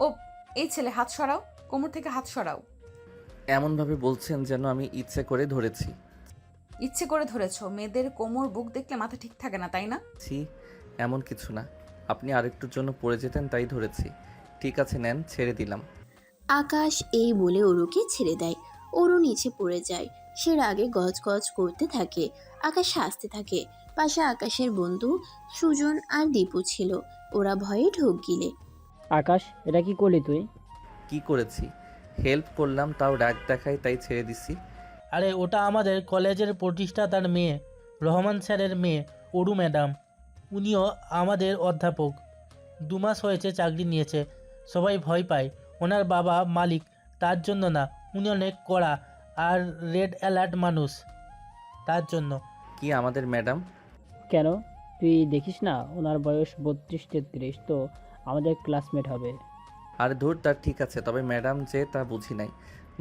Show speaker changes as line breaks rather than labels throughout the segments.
ও, এই ছেলে হাত সরাও, কোমর থেকে হাত সরাও।
এমনভাবে বলছেন যেন আমি ইচ্ছে করে ধরেছি।
ইচ্ছে করে ধরেছো? মেয়েদের কোমর বুক দেখলে মাথা ঠিক থাকে না, তাই না?
ছি, এমন কিছু না। আপনি আরেকটুর জন্য পড়ে যেতেন তাই ধরেছি। ঠিক আছে নেন, ছেড়ে দিলাম।
আকাশ এই বলে অরুকে ছেড়ে দেয়। অরু নিচে পড়ে যায়। সে রাগে গজগজ করতে থাকে। আকাশ হাসতে থাকে। পাশে আকাশের বন্ধু সুজন আর দীপু ছিল। ওরা ভয়ে ঢোক গিলে।
আকাশ, এটা কি করলি তুই?
কি করেছি? হেল্প করলাম, তাও রাগ দেখায় তাই ছেড়ে দিছি।
আরে ওটা আমাদের কলেজের প্রতিষ্ঠাতার মেয়ে, রহমান স্যারের মেয়ে, অরু ম্যাডাম। উনিও আমাদের অধ্যাপক। 2 মাস হয়েছে চাকরি নিয়েছে। সবাই ভয় পায়। ওনার বাবা মালিক, তার জন্য না। উনি অনেক কড়া আর রেড অ্যালার্ট মানুষ, তার জন্য।
কি আমাদের ম্যাডাম?
কেন? তুই দেখিস না ওনার বয়স 32-33, তো আমাদের ক্লাসমেট হবে।
আর ধুর, তার ঠিক আছে, তবে ম্যাডাম যে তা বুঝি নাই।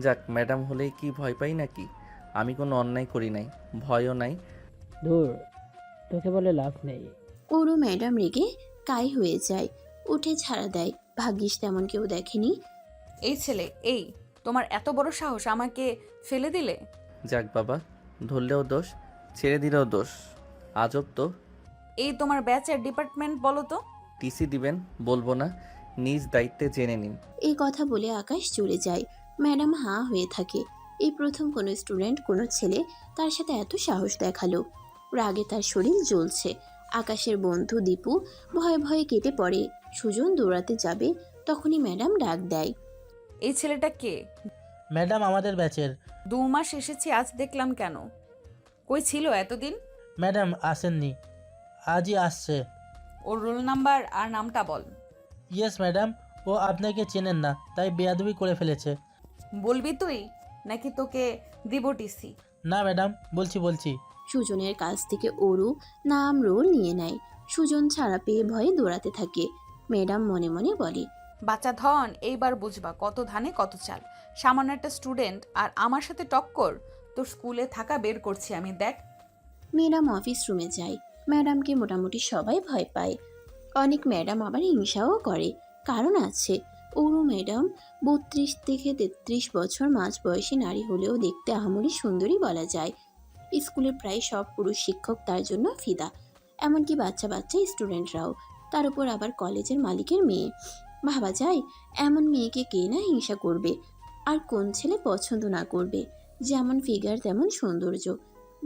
যাক, ম্যাডাম হলেই কি ভয় পাই নাকি? আমি কোনো অন্যায় করি নাই, ভয়ও নাই।
ধুর, তোকে বলে লাভ নেই।
অরু ম্যাডাম রেগে কাই হয়ে যায়। উঠে ছাড়া দেয়। ভাগ্যিস তেমন কেউ দেখেনি।
এই ছেলে, এই তোমার এত বড় সাহস, আমাকে ফেলে দিলে?
যাক বাবা, ধরলেও দোষ, ছেড়ে দিলেও দোষ। আজব তো।
এই তোমার ব্যাচের ডিপার্টমেন্ট বলো তো?
টিসি দিবেন? বলবো না, নিজ দায়িত্বে জেনে নিন।
এই কথা বলে আকাশ চলে যায়। ম্যাডাম হাঁ হয়ে থাকে। এই প্রথম কোনো স্টুডেন্ট, কোনো ছেলে তার সাথে এত সাহস দেখালো। রাগে তার শরীর জ্বলছে। আকাশের বন্ধু দীপু ভয়ে ভয়ে কেটে পড়ে। সুজন দৌড়াতে যাবে, তখনই ম্যাডাম ডাক দেয়।
এই ছেলেটা কে?
ম্যাডাম আমাদের ব্যাচের।
2 মাস এসেছি, আজ দেখলাম কেন? কই ছিল এতদিন?
ম্যাডাম আসেননি, আজই আসছে।
ওর রোল নাম্বার আর নামটা বল।
ইয়েস ম্যাডাম, ও আপনাকে চেনেন না, তাই বেয়াদবি করে ফেলেছে।
বলবি তুই, নাকি তোকে দিব টিসি?
না ম্যাডাম, বলছি।
সুজনের কাছ থেকে অরু নাম রোল নিয়ে নেয়। সুজন ছাড়া পেয়ে ভয়ে দৌড়াতে থাকে। ম্যাডাম মনে মনে বলে,
বাচ্চা ধন, এইবার বুঝবা কত ধানে কত চাল। সামান্য একটা স্টুডেন্ট আর আমার সাথে টক্কর? তোর স্কুলে থাকা বের করছি আমি, দেখ।
ম্যাডাম অফিস রুমে যায়। ম্যাডামকে মোটামুটি সবাই ভয় পায়। অনেক ম্যাডাম আবার হিংসাও করে। কারণ আছে। অরু ম্যাডাম 32 থেকে 33 বছর মাঝ বয়সী নারী হলেও দেখতে আহামরি সুন্দরী বলা যায়। স্কুলের প্রায় সব পুরুষ শিক্ষক তার জন্য ফিদা। এমনকি বাচ্চা বাচ্চা স্টুডেন্টরাও। তার উপর আবার কলেজের মালিকের মেয়ে। ভাবা যায়, এমন মেয়েকে কে না হিংসা করবে? আর কোন ছেলে পছন্দ না করবে? যেমন ফিগার তেমন সৌন্দর্য।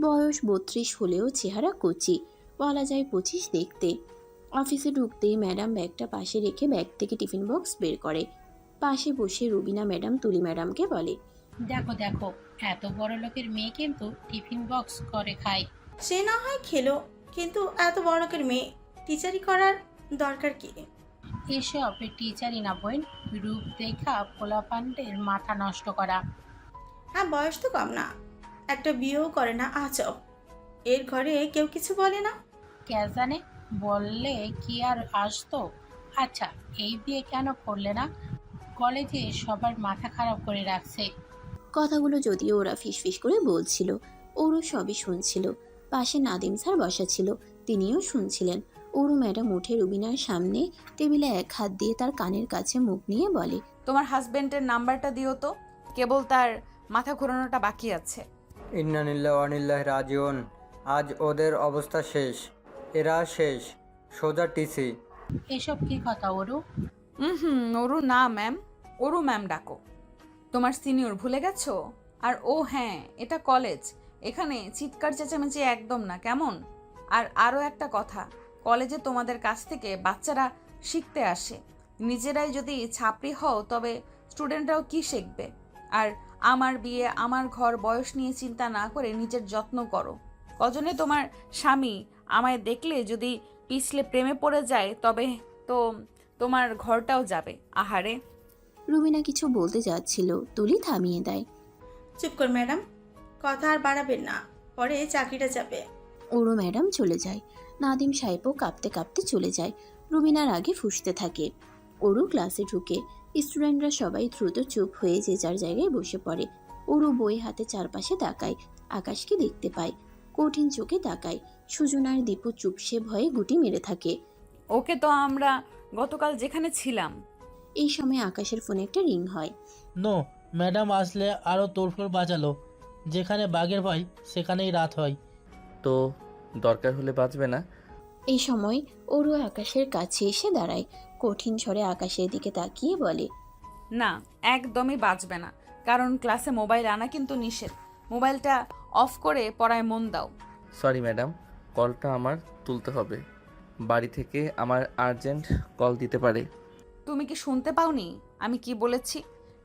বয়স 32 হলেও চেহারা কচি, বলা যায় 25 দেখতে। অফিসে ঢুকতেই ম্যাডাম ব্যাগটা পাশে রেখে ব্যাগ থেকে টিফিন বক্স বের করে। পাশে বসে রুবিনা ম্যাডাম তুলি ম্যাডামকে বলে,
দেখো দেখো, এত বড় লোকের মেয়ে কিন্তু টিফিন বক্স করে খায়।
সে না হয় খেলো, কিন্তু এত বড় লোকের মেয়ে টিচারি করার দরকার কি?
এসব টিচারই না বোন, রূপ দেখা পোলাপানদের মাথা নষ্ট করা।
হ্যাঁ, বয়স তো কম না, একটা বিয়েও করে না। আজব, এর ঘরে কেউ কিছু বলে না?
কে জানে, বললে কি আর আসতো? আচ্ছা, এই বিয়ে কেন করলে না? কলেজে সবার মাথা খারাপ করে রাখছে।
কথাগুলো যদিও ওরা ফিসফিস করে বলছিল, ওরও সবই শুনছিল। পাশে নাদিম স্যার বসা ছিল, তিনিও শুনছিলেন। ওরু ম্যাডাম উঠে রুবিনার সামনে টেবিলে এক হাত দিয়ে তার কানের কাছে মুখ নিয়ে বলে,
তোমার হাজবেন্ডের নাম্বারটা দিও তো, কেবল তার মাথা ঘোরানোটা বাকি আছে।
ইন্না লিল্লাহি ওয়া ইন্না ইলাইহি রাজিউন। আজ ওদের অবস্থা শেষ, এরা শেষ, সোজা টিসি।
এসব কি কথা ওরু?
অরু না ম্যাম, অরু ম্যাম ডাকো। তোমার সিনিয়র ভুলে গেছো? আর ও হ্যাঁ, এটা কলেজ, এখানে চিৎকার চেঁচামেচি একদম না, কেমন? আর আরও একটা কথা, কলেজে তোমাদের কাছ থেকে বাচ্চারা শিখতে আসে। নিজেরাই যদি ছাপড়ি হও তবে স্টুডেন্টরাও কি শিখবে? আর আমার বিয়ে, আমার ঘর, বয়স নিয়ে চিন্তা না করে নিজের যত্ন করো। কজনে তোমার স্বামী আমায় দেখলে যদি পিছলে প্রেমে পড়ে যায়, তবে তো তোমার ঘরটাও যাবে। আহারে।
রুবিনা কিছু বলতে যাচ্ছিল, তুলি থামিয়ে দেয়।
চুপ কর ম্যাডাম, কথা আর বাড়াবেন না, পরে চাকরিটা যাবে।
ওরু ম্যাডাম চলে যায়। নাদিম সাহেবও কাঁপতে কাঁপতে চলে যায়। রুবিনার আগে ফুঁসতে থাকে। ওরু ক্লাসে ঢুকে। স্টুডেন্টরা সবাই দ্রুত চুপ হয়ে যে যার জায়গায় বসে পড়ে। ওরু বই হাতে চারপাশে তাকায়। আকাশকে দেখতে পায়। কঠিন চোখে তাকায়। সুজন আর দীপু চুপসে ভয়ে গুটি মেরে থাকে।
ওকে তো আমরা গতকাল যেখানে ছিলাম।
এই সময় আকাশের ফোনে একটা রিং হয়।
নো, ম্যাডাম আসলে আরও তোড়ফোড় বাঁচালো। যেখানে বাঘের ভয় সেখানেই রাত হয়।
তো দরকার হলে বাঁচবে না?
এই সময় ওরু আকাশের কাছে এসে দাঁড়ায়, কঠিন স্বরে আকাশের দিকে তাকিয়ে বলে,
না, একদমই বাঁচবে না, কারণ ক্লাসে মোবাইল আনা কিন্তু নিষেধ। মোবাইলটা অফ করে পড়ায় মন দাও।
সরি ম্যাডাম, কলটা আমার তুলতে হবে। বাড়ি থেকে আমার আর্জেন্ট কল দিতে পারে।
তুমি কি শুনতে পাওনি আমি কি বলেছি?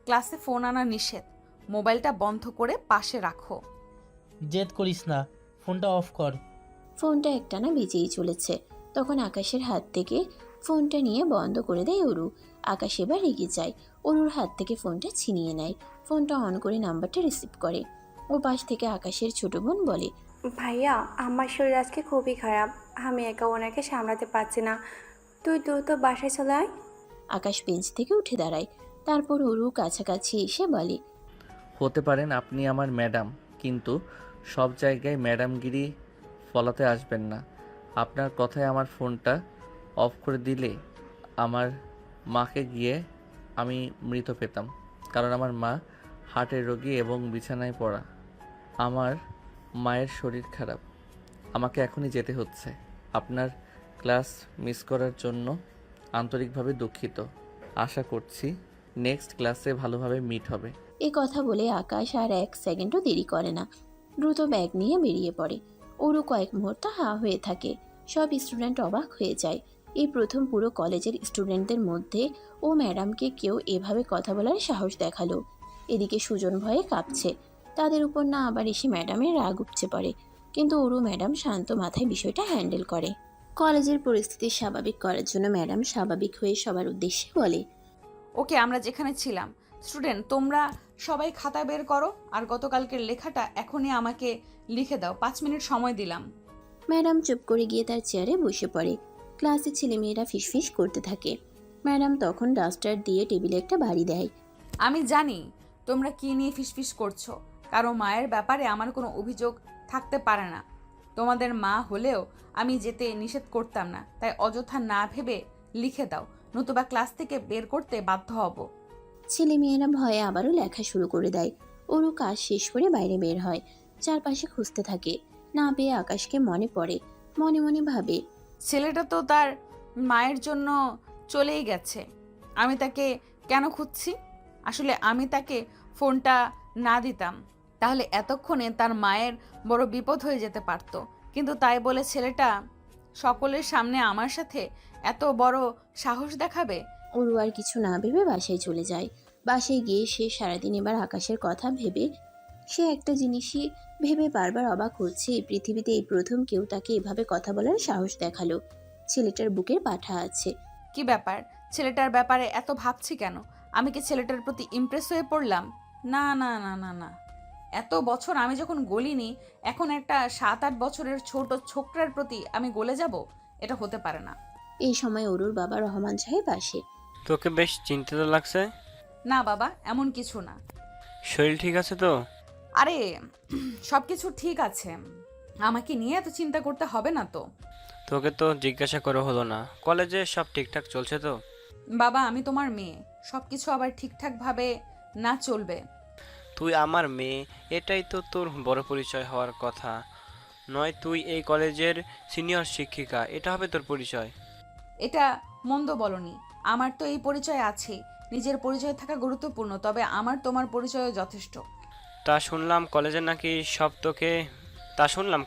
ক্লাসে ফোন আনা নিষেধ। মোবাইলটা বন্ধ করে পাশে রাখো।
জেদ করিস না, ফোনটা অফ কর।
ফোনটা একটানা বেজেই চলেছে। তখন আকাশের হাত থেকে ফোনটা নিয়ে বন্ধ করে দেয় অরু। আকাশ এবার রেগে যায়, অরুর হাত থেকে ফোনটা ছিনিয়ে নেয়। ফোনটা অন করে নাম্বারটা রিসিভ করে। ও পাশ থেকে আকাশের ছোট বোন বলে,
ভাইয়া, আমার শরীর আজকে খুবই খারাপ, আমি একা ওনাকে সামলাতে পারছি না, তুই দ্রুত বাসায় চলে আয়।
আকাশ বেঞ্চ থেকে উঠে দাঁড়ায়। তারপর অরু কাছাকাছি এসে বলে,
হতে পারেন আপনি আমার ম্যাডাম, কিন্তু সব জায়গায় ম্যাডামগিরি ফলাতে আসবেন না। আপনার কথায় আমার ফোনটা অফ করে দিলে আমার মাকে গিয়ে আমি মৃত পেতাম, কারণ আমার মা হার্টের রোগী এবং বিছানায় পড়া। আমার মায়ের শরীর খারাপ, আমাকে এখনই যেতে হচ্ছে। আপনার ক্লাস মিস করার জন্য আন্তরিকভাবে দুঃখিত। আশা করছি নেক্সট ক্লাসে ভালোভাবে মিট হবে।
এ কথা বলে আকাশ আর এক সেকেন্ডও দেরি করে না, দ্রুত ব্যাগ নিয়ে বেরিয়ে পড়ে। ওরও কয়েক মুহূর্ত হা হয়ে থাকে। সব স্টুডেন্ট অবাক হয়ে যায়। এই প্রথম পুরো কলেজের স্টুডেন্টদের মধ্যে ও ম্যাডামকে কেউ এভাবে কথা বলার সাহস দেখালো। এদিকে সুজন ভয়ে কাঁপছে। তাদের উপর না আবার এসে ম্যাডামের রাগ উপচে পড়ে, কিন্তু ওরও ম্যাডাম শান্ত মাথায় বিষয়টা হ্যান্ডেল করে। কলেজের পরিস্থিতি স্বাভাবিক করার জন্য ম্যাডাম স্বাভাবিক হয়ে সবার উদ্দেশ্যে বলে,
ওকে, আমরা যেখানে ছিলাম। স্টুডেন্ট, তোমরা সবাই খাতা বের করো আর গতকালকের লেখাটা এখনই আমাকে লিখে দাও। 5 মিনিট সময় দিলাম।
ম্যাডাম চুপ করে গিয়ে তার চেয়ারে বসে পড়ে। ক্লাসে ছেলেমেয়েরা ফিসফিস করতে থাকে। ম্যাডাম তখন ডাস্টার দিয়ে টেবিলে একটা বাড়ি দেয়।
আমি জানি তোমরা কি নিয়ে ফিসফিস করছো। কারো মায়ের ব্যাপারে আমার কোনো অভিযোগ থাকতে পারে না। তোমাদের মা হলেও আমি যেতে নিষেধ করতাম না, তাই অযথা না ভেবে লিখে দাও, নতুবা ক্লাস থেকে বের করতে বাধ্য হব।
ছেলেমেয়েরা ভয়ে আবারও লেখা শুরু করে দেয়। ওরও কাজ শেষ করে বাইরে বের হয়। চারপাশে খুঁজতে থাকে। না পেয়ে আকাশকে মনে পড়ে। মনে মনে ভাবে,
ছেলেটা তো তার মায়ের জন্য চলেই গেছে, আমি তাকে কেন খুঁজছি? আসলে আমি তাকে ফোনটা না দিতাম তাহলে এতক্ষণে তার মায়ের বড় বিপদ হয়ে যেতে পারত। কিন্তু তাই বলে ছেলেটা সকলের সামনে আমার সাথে এত বড় সাহস দেখাবে?
ওরও আর কিছু না ভেবে বাসায় চলে যায়। বাসায় গিয়ে সে সারাদিন এবার আকাশের কথা ভেবে সে একটা জিনিসই ভেবে বারবার অবাক হচ্ছে, এই পৃথিবীতে এই প্রথম কেউ তাকে এভাবে কথা বলার সাহস দেখালো। ছেলেটার বুকের পাঠা আছে।
কি ব্যাপার? ছেলেটার ব্যাপারে এত ভাবছি কেন? আমি কি ছেলেটার প্রতি ইমপ্রেস হয়ে পড়লাম? না না না না না, এত বছর আমি যখন গলিনি, এখন একটা 7-8 বছরের ছোট ছোকরার প্রতি আমি গলে যাব? এটা হতে পারে না।
এই সময় অরুর বাবা রহমান সাহেব আসে।
তোকে বেশ চিন্তিত লাগছে।
না বাবা, এমন কিছু না।
শরীর ঠিক আছে তো?
আরে সব কিছু ঠিক আছে, আমাকে নিয়ে এত চিন্তা করতে হবে না তো।
তোকে তো জিজ্ঞাসা করা হলো না, কলেজে সব ঠিকঠাক চলছে তো?
বাবা, আমি তোমার মেয়ে, সব কিছু আবার ঠিকঠাকভাবে না চলবে?
তুই আমার মেয়ে, এটাই তো তোর বড় পরিচয় হওয়ার কথা নয়। তুই এই কলেজের সিনিয়র শিক্ষিকা, এটা হবে তোর পরিচয়।
এটা মন্দ বলনি, আমার তো এই পরিচয় আছে। নিজের পরিচয় থাকা গুরুত্বপূর্ণ, তবে আমার তোমার পরিচয় যথেষ্ট।
তা শুনলাম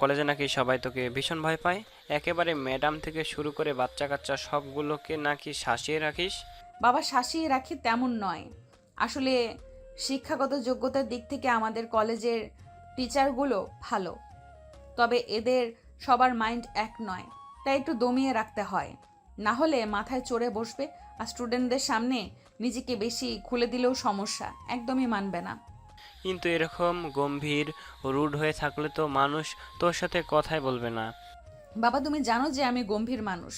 কলেজে নাকি সবাই তোকে ভীষণ ভয় পায়। একেবারে ম্যাডাম থেকে শুরু করে বাচ্চা কাচ্চা সবগুলোকে নাকি শাসিয়ে রাখিস।
বাবা, শাসিয়ে রাখি তেমন নয়। আসলে শিক্ষাগত যোগ্যতার দিক থেকে আমাদের কলেজের টিচারগুলো ভালো, তবে এদের সবার মাইন্ড এক নয়, তাই একটু দমিয়ে রাখতে হয়। না হলে মাথায় চড়ে বসবে, আর স্টুডেন্টদের সামনে নিজেকে বেশি খুলে দিলেও সমস্যা, একদমই মানবে না।
কিন্তু এরকম গম্ভীর রুড হয়ে থাকলে তো মানুষ তোর সাথে কথাই বলবে না।
বাবা, তুমি জানো যে আমি গম্ভীর মানুষ।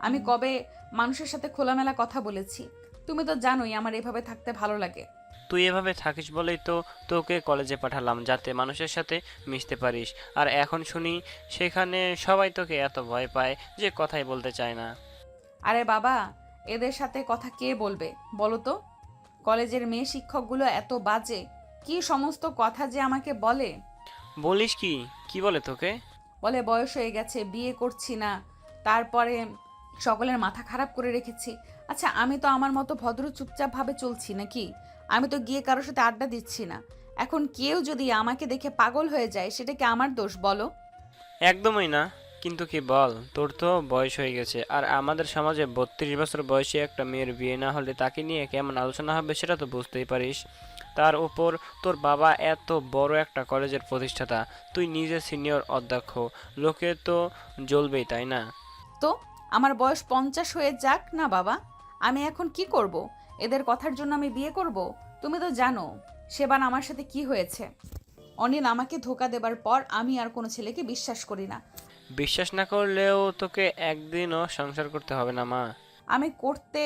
আমি কবে মানুষের সাথে খোলামেলা কথা বলেছি? তুমি তো জানোই আমার এভাবে থাকতে ভালো লাগে।
তুই এভাবে থাকিস বলেই তো তোকে কলেজে পাঠালাম, যাতে মানুষের সাথে মিশতে পারিস। আর এখন শুনি সেখানে সবাই তোকে এত ভয় পায় যে কথাই বলতে চায় না।
আরে বাবা, এদের সাথে কথা কে বলবে বলো তো? কলেজের মেয়ে শিক্ষকগুলো এত বাজে, কি সমস্ত কথা যে আমাকে বলে।
বলিস কি? কি বলে তোকে?
বলে বয়স হয়ে গেছে, বিয়ে করছি না, তারপরে সকলের মাথা খারাপ করে রেখেছি। আচ্ছা, আমি তো আমার মতো ভদ্র চুপচাপভাবে চলছি নাকি? আমি তো গিয়ে কারোর সাথে আড্ডা দিচ্ছি না। এখন কেউ যদি আমাকে দেখে পাগল হয়ে যায়, সেটা কি আমার দোষ বলো?
একদমই না। কিন্তু কি বল, তোর তো বয়স হয়ে গেছে, আর আমাদের সমাজে 32 বছর বয়সী একটা মেয়ের বিয়ে না হলে তাকে নিয়ে কেমন আলোচনা হবে সেটা তো বুঝতেই পারিস। তার উপর তোর বাবা এত বড় একটা কলেজের প্রতিষ্ঠাতা, তুই নিজে সিনিয়র অধ্যক্ষ, লোকে তো জ্বলবেই, তাই না?
তো আমার বয়স 50 হয়ে যাক না বাবা, আমি এখন কি করব? এদের কথার জন্য আমি বিয়ে করব? তুমি তো জানো সেবার আমার সাথে কি হয়েছে। অনিল আমাকে ধোকা দেবার পর আমি আর কোনো ছেলেকে বিশ্বাস করি না।
বিশ্বাস না করলেও তোকে একদিনও সংসার করতে হবে না মা।
আমি করতে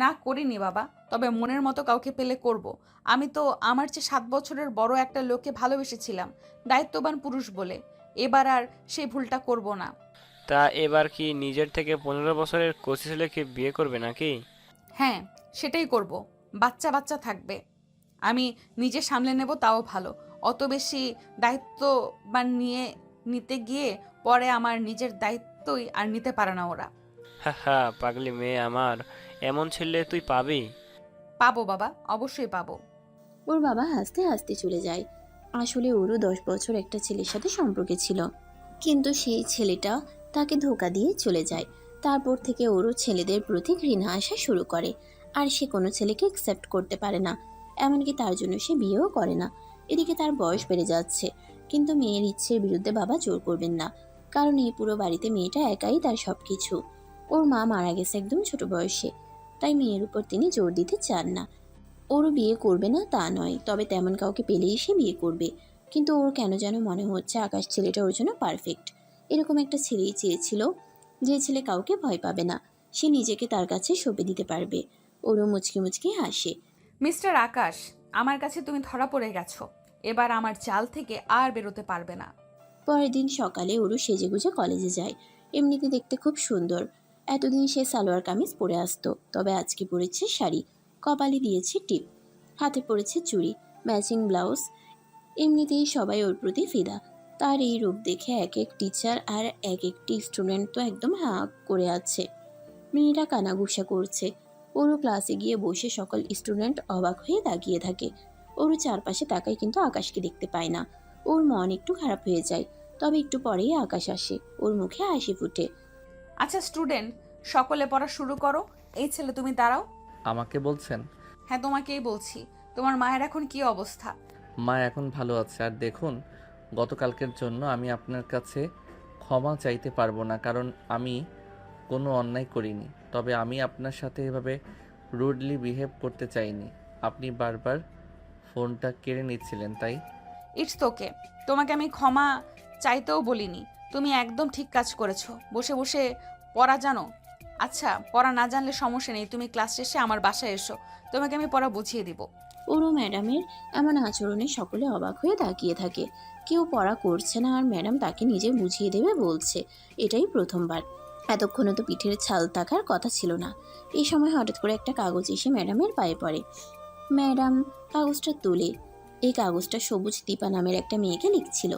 না করিনি বাবা, তবে মনের মতো কাউকে পেলে করব। আমি তো আমার চেয়ে 7 বছরের বড় একটা লোককে ভালোবেসেছিলাম, দায়িত্ববান পুরুষ বলে। এবার আর সেই ভুলটা করব না।
তা এবার কি নিজের থেকে 15 বছরের কচি ছেলেকে বিয়ে করবে নাকি?
হ্যাঁ, সেটাই করব। বাচ্চা বাচ্চা থাকবে, আমি নিজে সামলে নেব, তাও ভালো। অত বেশি দায়িত্ববান নিতে গিয়ে পরে আমার নিজের দায়িত্বই আর নিতে পারে না ওরা।
হা হা, পাগলি মেয়ে আমার, এমন ছেলে তুই পাবি?
পাবো বাবা, অবশ্যই পাবো।
ওর বাবা হাসতে হাসতে চলে যায়। আসলে ওরও 10 বছর একটা ছেলের সাথে সম্পর্কে ছিল, কিন্তু সেই ছেলেটা তাকে ধোকা দিয়ে চলে যায়। তারপর থেকে ওরও ছেলেদের প্রতি ঘৃণা আসা শুরু করে, আর সে কোনো ছেলেকে অ্যাকসেপ্ট করতে পারে না। এমনকি তার জন্য সে বিয়েও করে না। এদিকে তার বয়স বেড়ে যাচ্ছে, কিন্তু মেয়ের ইচ্ছের বিরুদ্ধে বাবা জোর করবেন না, কারণ এই পুরো বাড়িতে মেয়েটা একাই তার সবকিছু। ওর মা মারা গেছে একদম ছোট বয়সে, তাই মেয়ের উপর তিনি জোর দিতে চান না। ওরও বিয়ে করবে না তা নয়, তবে তেমন কাউকে পেলেই সে বিয়ে করবে। কিন্তু ওর কেন যেন মনে হচ্ছে আকাশ ছেলেটা ওর জন্য পারফেক্ট। এরকম একটা ছেলেই চেয়েছিল, যে ছেলে কাউকে ভয় পাবে না, সে নিজেকে তার কাছে সঁপে দিতে পারবে। ওরও মুচকি মুচকি হাসে।
মিস্টার আকাশ, আমার কাছে তুমি ধরা পড়ে গেছো। এবার আমার জাল থেকে আর বেরোতে পারবে না।
পরের দিন সকালে ওরও সেজেগুজে কলেজে যায়। এমনিতে দেখতে খুব সুন্দর। এতদিন সে সালোয়ার কামিজ পরে আসতো, তবে আজকে পরেছে শাড়ি, কপালে দিয়েছে টিপ, হাতে পরেছে চুড়ি, ম্যাচিং ব্লাউজ। এমনিতেই সবাই ওর প্রতি ফিদা। তার এই রূপ দেখে এক এক টিচার আর এক একটি স্টুডেন্ট তো একদম হাঁ করে আছে। মেয়েরা কানাঘুষা করছে। ওরও ক্লাসে গিয়ে বসে সকল স্টুডেন্ট অবাক হয়ে তাকিয়ে থাকে। ওরও চারপাশে তাকায়, কিন্তু আকাশকে দেখতে পায় না। ওর মন একটু খারাপ হয়ে যায়, তবে একটু পরেই আকাশ আসে, ওর মুখে হাসি ফুটে।
আচ্ছা স্টুডেন্ট, সকলে পড়া শুরু করো। এই ছেলে, তুমি দাঁড়াও।
আমাকে বলছেন?
হ্যাঁ, তোমাকেই বলছি। তোমার মায়ের এখন কি অবস্থা?
মা এখন ভালো আছে। আর দেখুন, গতকালকের জন্য আমি আপনার কাছে ক্ষমা চাইতে পারবো না, কারণ আমি কোনো অন্যায় করিনি। তবে আমি আপনার সাথে এভাবে রুডলি বিহেভ করতে চাইনি। আপনি বারবার ফোনটা কেড়ে নিচ্ছিলেন, তাই।
ইটস ওকে, তোমাকে আমি ক্ষমা চাইতেও বলিনি। তুমি একদম ঠিক কাজ করেছো। বসে বসে পড়া জানো? আচ্ছা, পড়া না জানলে সমস্যা নেই, তুমি ক্লাস শেষে আমার বাসায় এসো, তোমাকে আমি পড়া বুঝিয়ে দিব।
ওরও ম্যাডামের এমন আচরণে সকলে অবাক হয়ে তাকিয়ে থাকে। কেউ পড়া করছে না, আর ম্যাডাম তাকে নিজে বুঝিয়ে দেবে বলছে। এটাই প্রথমবার। এতক্ষণে তো পিঠের ছাল থাকার কথা ছিল না। এই সময় হঠাৎ করে একটা কাগজ এসে ম্যাডামের পায়ে পড়ে। ম্যাডাম কাগজটা তোলে। এই কাগজটা সবুজ দীপা নামের একটা মেয়েকে লিখছিল।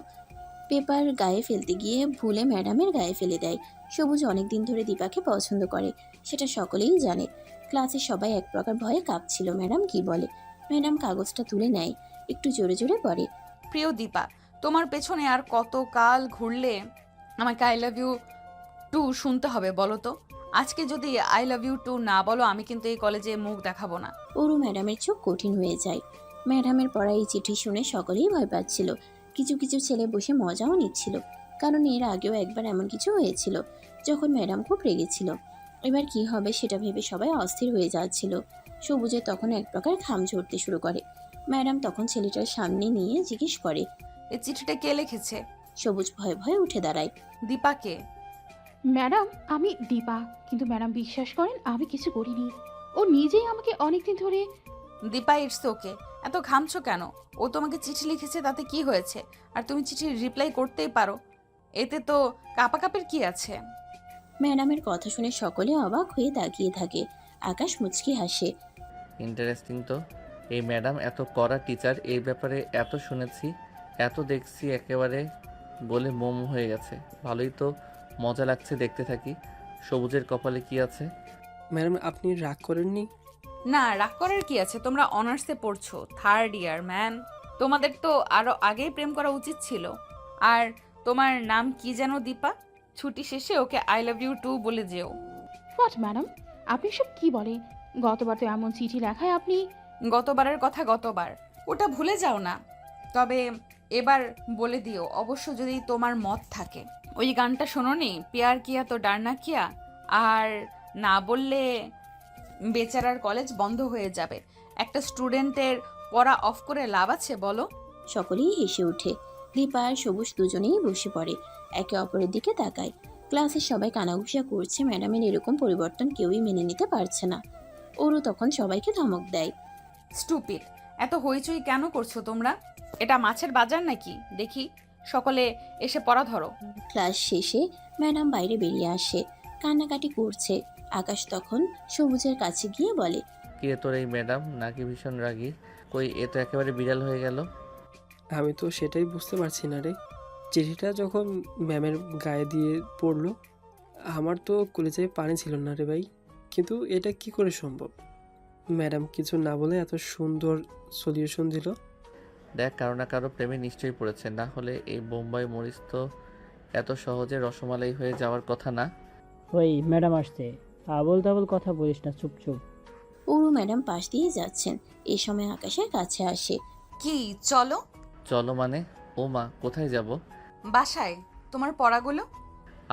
পেপার গায়ে ফেলতে গিয়ে ভুলে ম্যাডামের গায়ে ফেলে দেয়। সবুজ অনেকদিন ধরে দীপাকে পছন্দ করে, সেটা সকলেই জানে। ক্লাসে সবাই এক প্রকার ভয়ে কাঁপছিল ম্যাডাম কি বলে। ম্যাডাম কাগজটা তুলে নেয়, একটু জোরে জোরে পড়ে।
প্রিয় দীপা, তোমার পেছনে আর কত কাল ঘুরলে আমাকে আই লাভ ইউ টু শুনতে হবে বলো তো? আজকে যদি আই লাভ ইউ টু না বলো, আমি কিন্তু এই কলেজে মুখ দেখাবো না।
ওরু ম্যাডামের চোখ কঠিন হয়ে যায়। ম্যাডামের পড়া এই চিঠি শুনে সকলেই ভয় পাচ্ছিল। কিছু কিছু ছেলে বসে মজাও নিচ্ছিল, কারণ এর আগেও একবার এমন কিছু হয়েছিল, যখন ম্যাডাম খুব রেগেছিল। এবার কি হবে সেটা ভেবে সবাই অস্থির হয়ে যাচ্ছিল। সবুজের তখন এক প্রকার ঘাম ঝরতে শুরু করে। ম্যাডাম তখন ছেলেটার সামনে নিয়ে জিজ্ঞেস করে,
এই চিঠিটা কে লিখেছে?
সবুজ ভয়ে ভয়ে উঠে দাঁড়ায়।
দীপাকে।
ম্যাডাম, আমি দীপা, কিন্তু ম্যাডাম বিশ্বাস করেন আমি কিছু করিনি। ও নিজেই আমাকে অনেকদিন ধরে।
দীপা, ইটস ওকে, এত ঘামছো কেন? ও তোমাকে চিঠি লিখেছে, তাতে কি হয়েছে? আর তুমি চিঠির রিপ্লাই করতেই পারো, এতে তো কাপাকাপির কি আছে?
ম্যাডামের কথা শুনে সকলে অবাক হয়ে তাকিয়ে থাকে। আকাশ মুচকি হাসে।
ইন্টারেস্টিং তো। এই ম্যাডাম এত কড়া টিচার, এই ব্যাপারে এত শুনেছি, এত দেখছি, একেবারে বলে মোম হয়ে গেছে। ভালোই তো মজা লাগছে, দেখতে থাকি। সবুজের কপালে কি আছে?
ম্যাডাম আপনি রাগ করেননি?
না, রাগ করার কি আছে? তোমরা অনার্সে পড়ছো, 3rd ইয়ার ম্যান। তোমাদের তো আরো আগেই প্রেম করা উচিত ছিল। আর তোমার নাম কি যেন? দীপা। ছুটি শেষে okay I love you too বলে যেও।
হোয়াট ম্যাডাম, আপনি সব কি বলে? গতবার তো এমন চিঠি লেখায় আপনি।
গতবারের কথা গতবার, ওটা ভুলে যাও না। তবে এবার বলে দিও, অবশ্য যদি তোমার মত থাকে। ওই গানটা শোনোনি, প্যার কিয়া তো ডারনা কিয়া? আর না বললে বেচারার কলেজ বন্ধ হয়ে যাবে। একটা স্টুডেন্টের পড়া অফ করে লাভ আছে বলো?
সকলেই হেসে ওঠে। দীপা আর সবুজ দুজনেই বসে পড়ে, একে অপরের দিকে তাকায়। ক্লাসের সবাই কানাঘুষা করছে, ম্যাডামের এরকম পরিবর্তন কেউই মেনে নিতে পারছে না। ওরও তখন সবাইকে ধমক দেয়।
স্টুপিড, এত হইচই কেন করছো তোমরা? এটা মাছের বাজার নাকি? দেখি সকলে এসে পড়া ধরো।
ক্লাস শেষে ম্যাডাম বাইরে বেরিয়ে আসে, কান্নাকাটি করছে। আকাশ তখন সবুজের কাছে গিয়ে বলে,
কি রে তোর এই ম্যাডাম নাকি ভীষণ রাগী? কই, এ তো একেবারে বিড়াল হয়ে গেল।
আমি তো সেটাই বুঝতে পারছি না রে। চিঠিটা যখন ম্যামের গায়ে দিয়ে পড়লো, আমার তো কলেজে পানি ছিল না রে ভাই। কিন্তু এটা কি করে সম্ভব? ম্যাডাম কিছু না বলে এত সুন্দর সলিউশন দিল।
দেখ, কারো না কারো প্রেমে নিশ্চয়ই পড়েছে, না হলে এই বোম্বাই মরিচ তো এত সহজে রসমালাই হয়ে যাওয়ার কথা না।
ওই ম্যাডাম আসছে, আবল তাবল কথা বলিস না, চুপ চুপ।
ওরু ম্যাডাম পাশ দিয়ে যাচ্ছেন, এই সময় আকাশের কাছে আসে।
কি চলো?
চলো মানে? ও মা, কোথায় যাব?
বাসায়। তোমার পড়াগুলো?